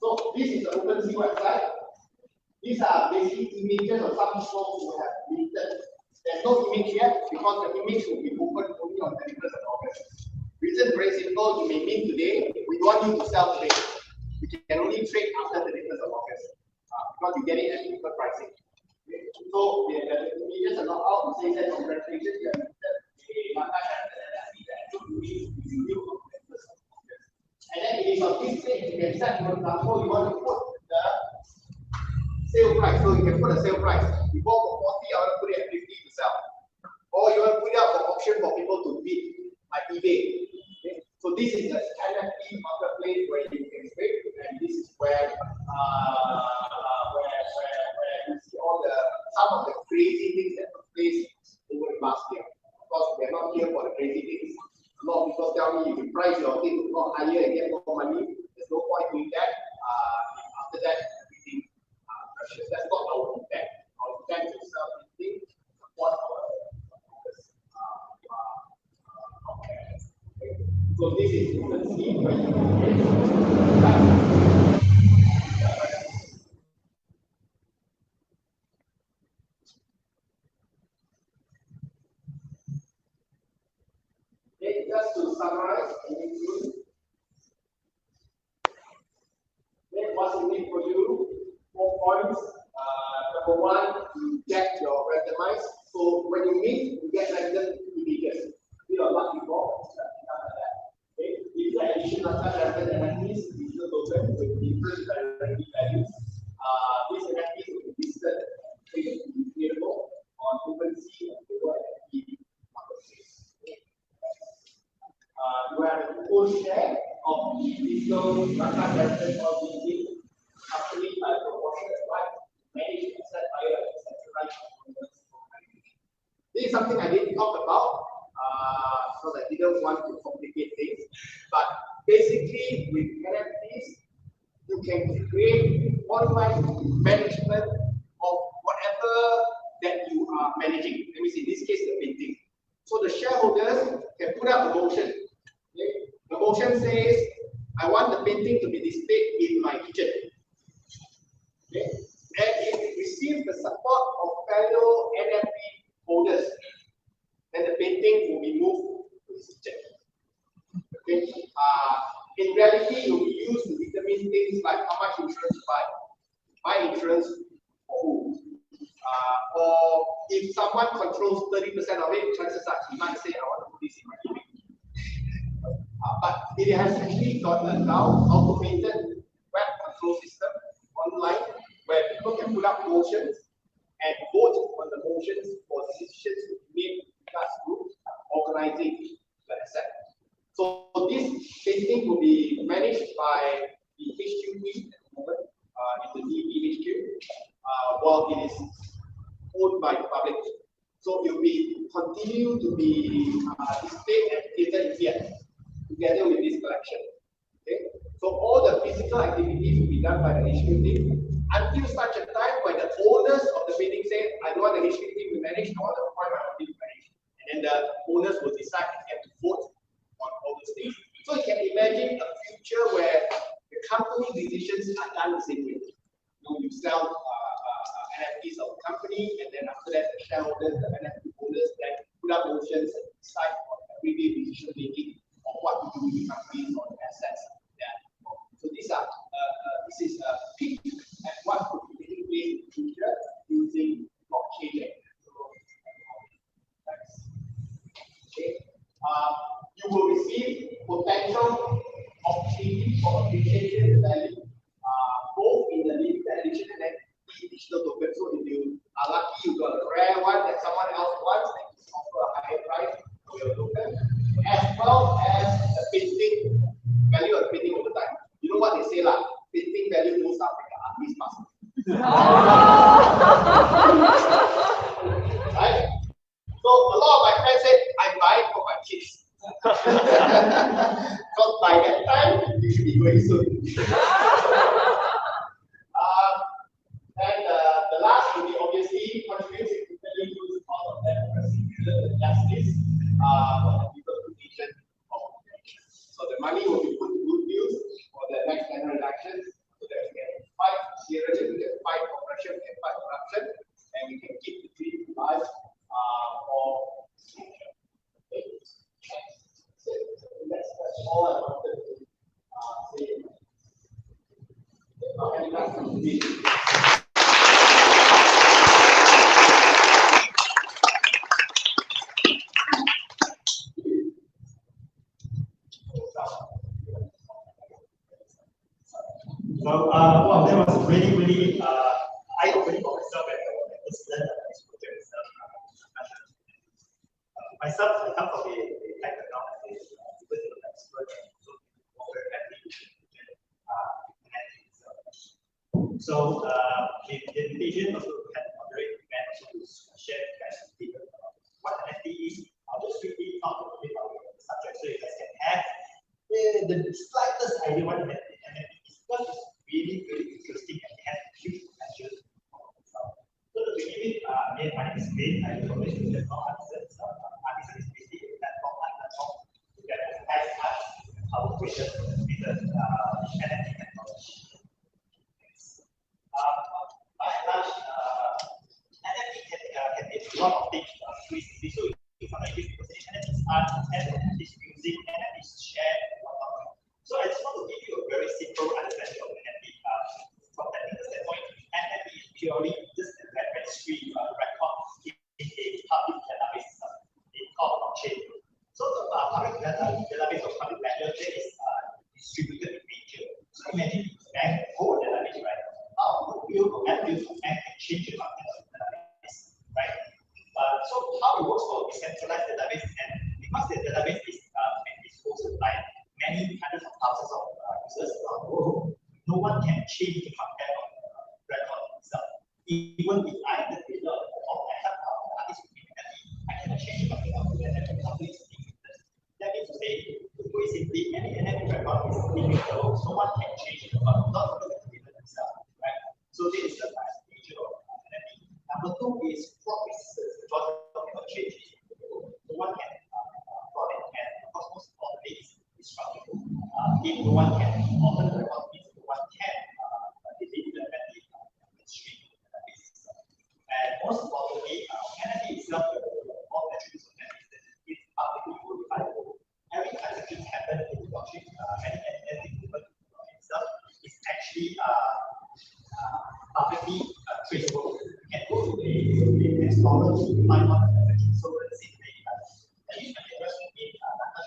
So this is the OpenSea website. These are basically images of some shows who have minted. There's no image yet because the image will be open only on 31st of August. Reason very simple, you may mint today, we want you to sell today. You can only trade after 31st of August because you get it at cheaper pricing. Okay? So the images are not out, you say that congratulations, you have minted a Langkah Sheraton NFT that should be due on 31st of August. And then it is on this page, you can set, for example, you want to put the sale price, so you can put a sale price. You bought for 40, I want to put it at 50 to sell. Or you want to put it up for auction for people to bid like eBay. Okay? So So this is the NFT marketplace where you can trade, and this is where you see all some of the crazy things that took place over the past year. Of course, we are not here for the crazy things. A lot of people tell me if you price your thing a lot higher and get more money, there's no point doing that. After that, everything crashes. That's not our intent. Our intent is to sell things, support our so this is the scheme where you just to summarize, what's in it for you? 4 points. Number 1, you get your randomized. So when you meet, you get random images. We are lucky for okay. If you addition of random NFTs, digital token with different values. These NFTs will be listed and available on OpenSea and Google NFT marketplace. You have a full share of digital Langkah Sheraton or the company by proportionate right managed asset by a centralized organization. This is something I didn't talk about because I didn't want to complicate things. But basically, with NFTs, you can create online management of whatever that you are managing. Let me see, in this case, the painting. So the shareholders can put up a motion. Okay? The motion says, I want the painting to be displayed in my kitchen. Okay? And if it receives the support of fellow NFT holders, then the painting will be moved to this kitchen. Okay? In reality, it will be used to determine things like how much insurance to buy. Buy insurance for who? Or if someone controls 30% of it, chances are he might say, I want to put this in my living. But it has actually got a now automated web control system online where people can put up motions and vote on the motions for decisions to be made in regards to organizing the asset. So this painting will be managed by the HQ team at the moment in the DBHQ, while it is owned by the public. So it will be continue to be displayed at Theatre India together with this collection. Okay? So all the physical activities will be done by the HQ team until such a time when the owners of the painting say, I don't want the HQ team to manage, I want the appointment of team to manage. And then the owners will decide and have to vote on all those things. So you can imagine a future where the company decisions are done the same way. You sell NFTs of the company, and then after that, the shareholders, the NFT holders, then put up motions and decide on everyday decision making of what to do with the companies or the assets. So these are this is a peek at what could be taking place in the future using blockchain. Okay. You will receive potential opportunity for appreciation value, both in the limited edition and then digital token. So if you are lucky, you got a rare one that someone else wants, then you offer a higher price for your token, as well as the painting value of painting over time. You know what they say, like painting value goes up when the artist passes. Right? So a lot of my friends said, I buy it for my kids. Because by that time, you should be going soon. And the last will be obviously contribute significantly to the cause of democracy, justice, for the people's position of election. So the money will be put to good use for the next general elections, so that we can fight terrorism, we can fight oppression, we can fight corruption, and we can keep the dream alive for the future. Okay. That's all I wanted to say. Any last contribution? So, well, that was really eye-opening for myself and I just learned about this project itself. Myself, I come from a tech background as a expert. So the invitation also had a very event to share with you guys details about what NFT is. I'll just quickly talk a bit about the subject so you guys can have the slightest idea what NFT is, because it's really, really interesting and it has huge potential. So to begin with, again, my name is Vin. I always do the artisan. Artisan is basically a platform to get our creation with the NFT technology. By and large, NFT can be a lot of things. So if I use NFTs art, NFTs music, NFTs share, whatnot. So I just want to give you a very simple understanding of NFT. From that standpoint, NFT is purely just a registry record in a public database. It's called blockchain. So the public database of public ledger is distributed in nature. So imagine bank hold database, right? How would you bank exchange the database, right? So how it works for decentralized database, and because the database is hosted by many hundreds of thousands of users around the world, no one can change the content of the record itself. Even if I am the creator of I have the artist with me, I cannot change the content of the NFT. That means to say, very simply, any NFT record is immutable. No one can change the content, not only the creator themselves, right? So this is the nature of NFT. Number two is promises. Because cannot change it. No one can fraud it, and of course, most importantly, is destructible. If no one can alter the record, means no one can delete the NFT stream. And most importantly, NFT itself, all attributes of NFT is publicly verifiable. Every transaction happens in the blockchain. Any NFT movement itself is actually publicly traceable. You can go to a explorer to find out the transaction. So let's say I use my address in Langkah,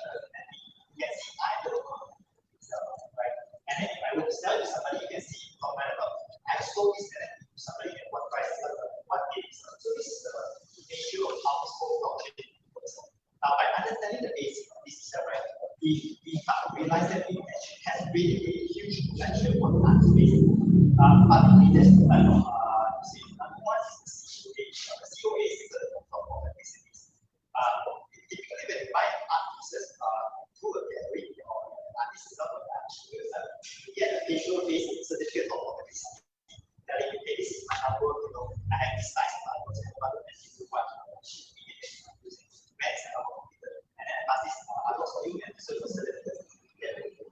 you can see I have the record itself, right? And then if I were to sell it to somebody, you can see from my record, I sold this NFT to somebody at what price, what date. So this is the nature of how this whole blockchain works. Now, by understanding the basics of this system, right, we start to realize that it actually has really, really huge potential for the art space. Particularly, there's the kind of one is the COA. The COA is the top of the business. Typically, when you buy art pieces through a gallery or an artist itself, you get a visual based certificate of authenticity. Telling you, okay, this is my artwork, I have this size of artwork, and this is what should be using. And then I pass this artwork for you and so the certificate.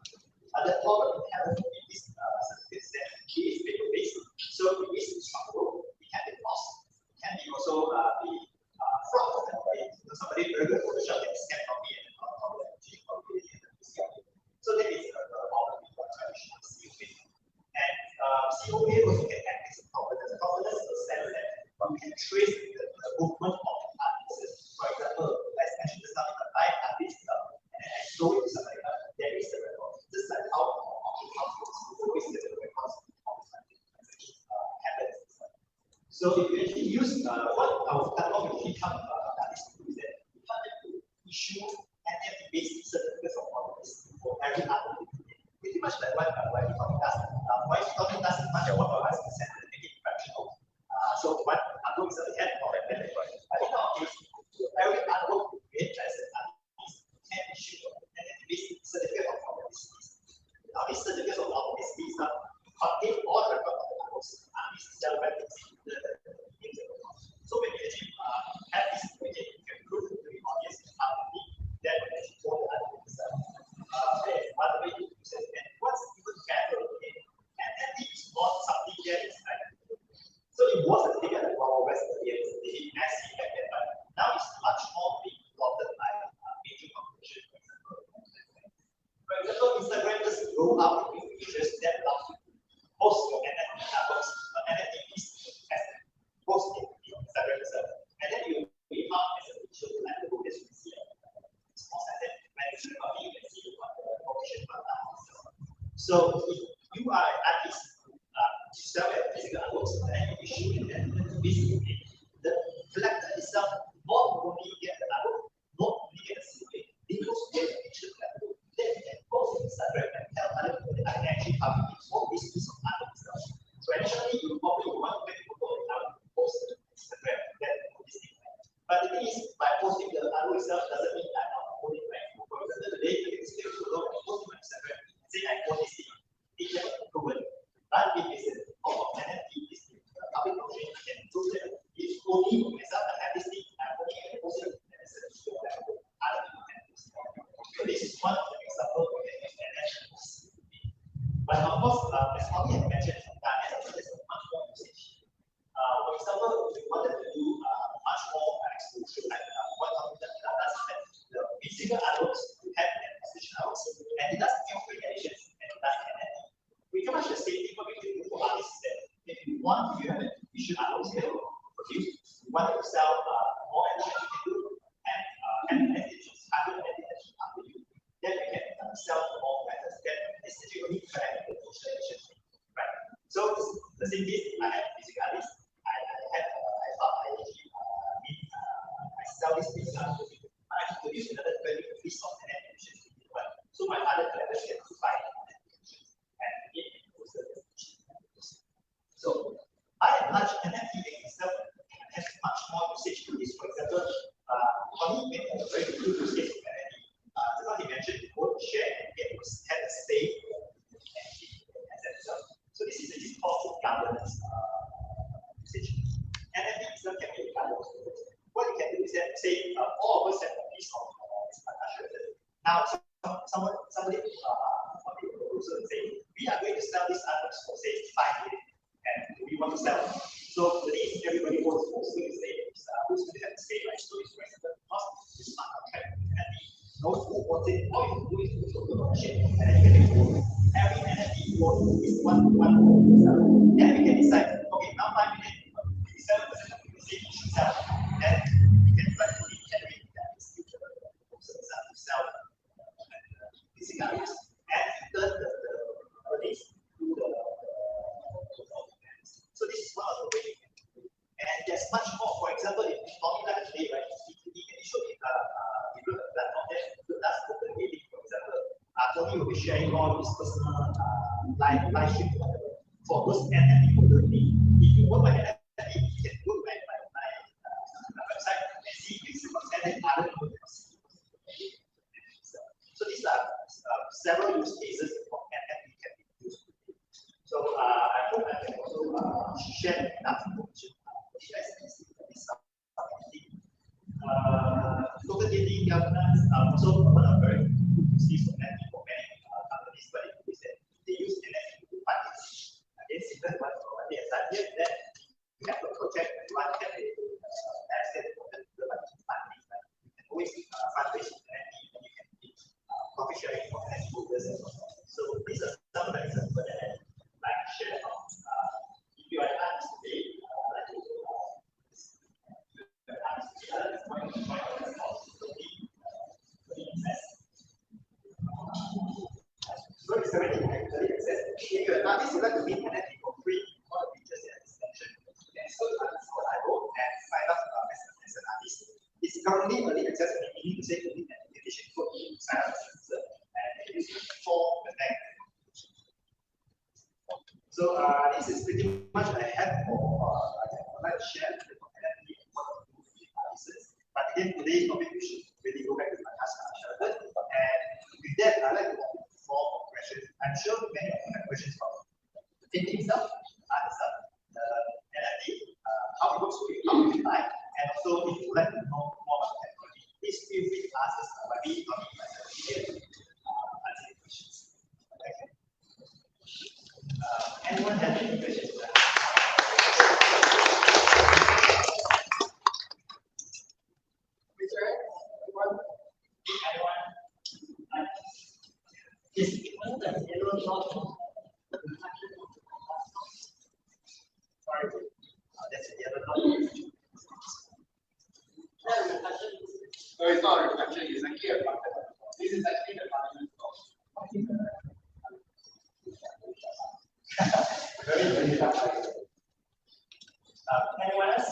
The problem we have in this certificate is that it is paper based, so it is structural, it can be lost, it can be also be fraud. Somebody very good Photoshop can scan copy and so that is the problem with traditional COA. And COA also can act as a provenance. Provenance is the sense that we can trace the movement of the artist. For example, as mentioned just now, if I buy an artist and then I show it to somebody, there is the record. Just like how auction house works, always the records of the transaction happens. So if you actually use what our platform will become artists to do is that we can't issue NFT-based certificates of authenticity for every artwork. Pretty much like what Tony does. Why Tony does is much of what our artists send to make it fractional. So what artwork is at the end of that network. But in our case, every artwork we create as an artist can issue an NFT-based certificate of authenticity. Now, these certificates of authenticity contain all the records of the artworks. Artists sell back the so when you actually have this certificate, you can prove to the audience that when you hold the artwork itself. There is one way to use it. And what's even better, NFT is not something that is like, so it was a thing at the Wild West earlier, it's really messy back then, but now it's much more being adopted by major corporations, for example, Instagram just roll out new features that allow you to post your NFT artworks, NFTs as post in Instagram itself, and then you be found as a feature like the as you see small set when you click on it, you can see what the corporation are. So if you are an artist, you sell your physical artworks and you issue it, then basically the collector itself not only get the artwork, not only get the COA, they also get the picture collector. Then you can post on Instagram and tell other people that I can actually publish this piece of art itself. So any conventionally, you probably want to make a photo and post on Instagram, this thing. But the thing is, by posting the artwork itself doesn't mean that I'm uploading right. For example, today you can still photo and post on Instagram and say I post this thing. It can be proven. But if it's a form of NFT, this thing, public domain, you can prove that if only myself I have this thing, I'm only going to post it, and it's a show that other people can post it. So this is one of the examples we can use NFTs. But of course, as Tony had mentioned, NFTs is much more usage. For example, if we wanted to do much more exposure, like what Tony does is that the physical artworks we have an exhibition house, and it does new creations, and it does NFT. We can much the same thing what we do for artists that if you want to have a visual artworks that will produce, you want to sell more editions you can do, and editions, 100 editions after you, then we can sell for more methods. Then this is only track the social editions, right? So the same case, I have physical artists. I thought I actually I sell this piece but I can produce another 20 piece of an edition. So my other collectors can buy editions and it goes. So by and large, NFT itself has much more usage to this. For example, Tony made a very good use case of NFT. Just like he mentioned, both share and get had a stake in NFT. So this is a positive governance usage. NFT itself can be a governance. What you can do is that say all of us have a piece of Sheraton. Now somebody proposal say we are going to sell this artworks for say 5 million, and we want to sell it. So the thing is everybody wants who's going to say who's going to have to say, right? So it's resident cost, it's smart contract, and knows who wants it. All you do is to put the ownership, and then you can make every NFT you want is one. Then we can decide, okay, now 5 million, 57% of people say you should sell, and we can try to generate that is future to sell physical artists, and turn the earnings to the so this is one of the ways. And there's much more. For example, if Tony like today, right, he can show it develop a platform that does open gaming, for example. Tony will be sharing all his personal live stream for those NFT holders. If you want my NFT, you can go to my website and see if you can other holders. So these are several use cases for NFT can be used. So I hope I can also share enough information. Token dating governance also one of very good use case of NFT for many companies, but it is that they use NFT to finance. Again, similar to what they have done here, that you have a project and you want to get it access to the funding. You can always fundraise with NFT and you can get profit sharing for NFT holders as well. So these are some of the examples that I like to share. If you are an artist today, like to so it's already actually access. If you're an artist, you like to meet NFT for free, all the features that is mentioned. You can still artist.io and sign up as an artist. It's currently early access, meaning to say you need an invitation code to sign up as a user, and you use it for the bank. So this is pretty much I have for I like to share the NFT and what to do with artists. But again, today's topic we should really go back to Langkah Sheraton. And with that, I'd like to open the floor for questions. I'm sure many of you have questions about the thinking itself, the NFT, how it works, how we buy, and also if you would like to know more about technology, please feel free to ask us by me or myself here answer the questions. Okay. Anyone have any questions? Yes. Sorry, that's the other one. No, it's not a reflection, it's actually a content. This is actually the content. Very tough. Anyone else?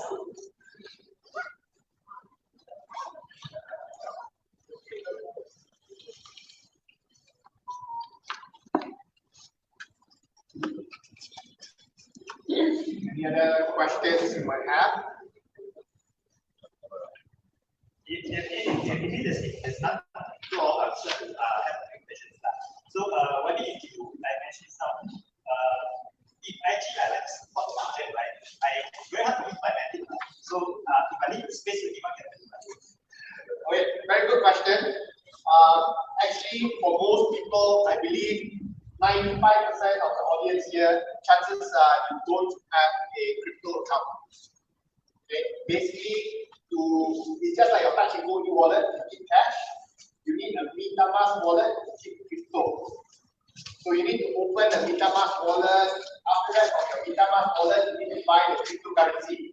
Any other questions you might have? Indeed, there's not to all certain have expectations. So what if you like mentioned some if actually I like support market, right? I very hard to implement it. So if I need space to market. Okay, very good question. Actually, for most people, I believe 95% of the audience here, chances are you don't have a crypto account. Okay, basically, it's just like your touch and go wallet, you keep cash. You need a MetaMask wallet to keep crypto. So you need to open the MetaMask wallet. After that, on your MetaMask wallet, you need to buy the cryptocurrency.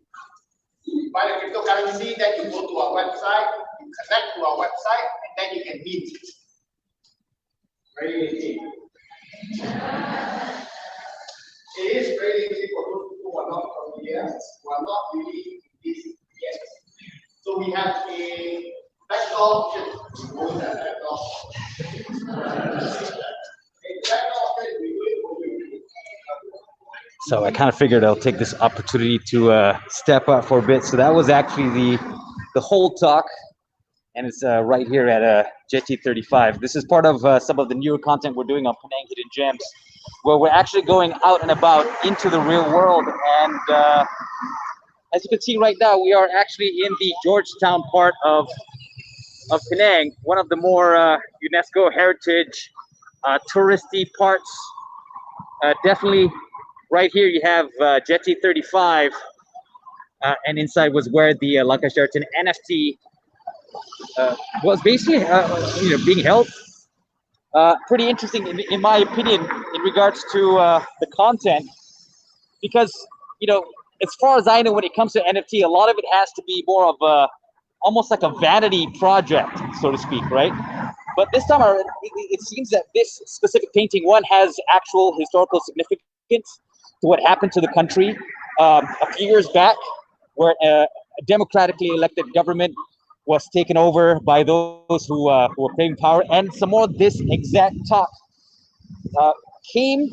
You buy the cryptocurrency, then you go to our website, you connect to our website, and then you can mint. Very easy. It is very easy for those who are not familiar, who are not really in this yet. So we have a backdoor option. So I kind of figured I'll take this opportunity to step up for a bit. So that was actually the whole talk, and it's right here at Jetty 35. This is part of some of the newer content we're doing on Penang Hidden Gems, where we're actually going out and about into the real world. And as you can see right now, we are actually in the Georgetown part of Penang, one of the more UNESCO heritage touristy parts. Definitely right here you have Jetty 35, and inside was where the Langkah Sheraton NFT was basically being held. Pretty interesting in my opinion in regards to the content, because as far as I know, when it comes to NFT, a lot of it has to be more of a almost like a vanity project, so to speak, right? But this time it seems that this specific painting, one, has actual historical significance to what happened to the country a few years back, where a democratically elected government was taken over by those who were claiming power. And some more of this exact talk came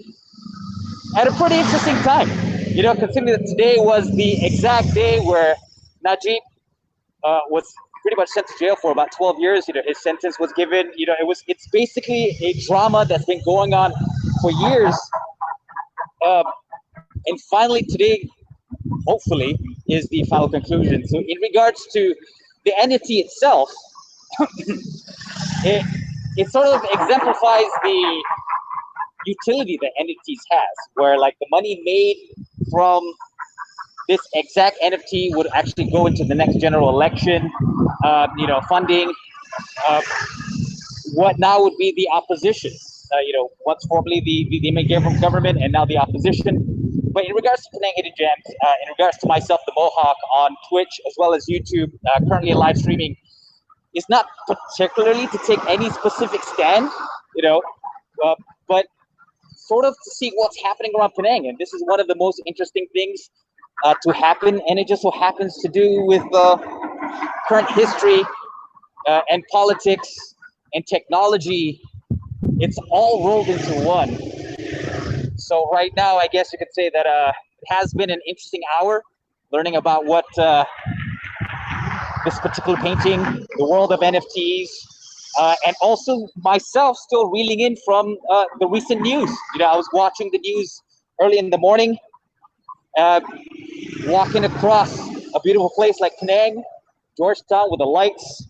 at a pretty interesting time, considering that today was the exact day where Najib was pretty much sent to jail for about 12 years. His sentence was given. It's basically a drama that's been going on for years. And finally today, hopefully, is the final conclusion. So in regards to the NFT itself, it sort of exemplifies the utility that NFTs has, where like the money made from this exact NFT would actually go into the next general election, funding what now would be the opposition. Once formerly the main government, and now the opposition. But in regards to Penang Hidden Gems, in regards to myself, the Mohawk, on Twitch as well as YouTube, currently live streaming, is not particularly to take any specific stand, but sort of to see what's happening around Penang. And this is one of the most interesting things to happen, and it just so happens to do with current history and politics and technology. It's all rolled into one. So right now, I guess you could say that it has been an interesting hour learning about what this particular painting, the world of NFTs, and also myself still reeling in from the recent news. I was watching the news early in the morning, walking across a beautiful place like Penang, Georgetown, with the lights,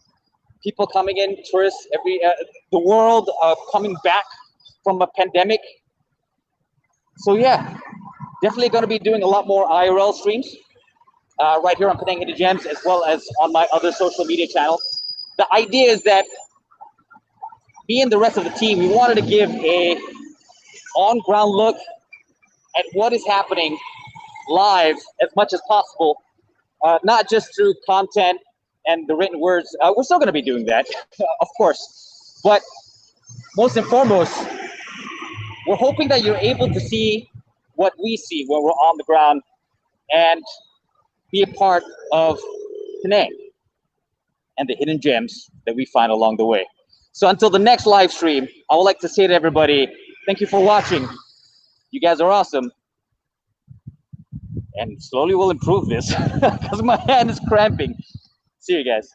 people coming in, tourists, the world coming back from a pandemic. So yeah, definitely going to be doing a lot more IRL streams right here on Penang Hidden Gems, as well as on my other social media channels. The idea is that me and the rest of the team, we wanted to give a on-ground look at what is happening live as much as possible, not just through content and the written words. We're still going to be doing that, of course. But most and foremost, we're hoping that you're able to see what we see when we're on the ground and be a part of Penang and the hidden gems that we find along the way. So until the next live stream, I would like to say to everybody, thank you for watching. You guys are awesome. and slowly we'll improve this because my hand is cramping. See you guys.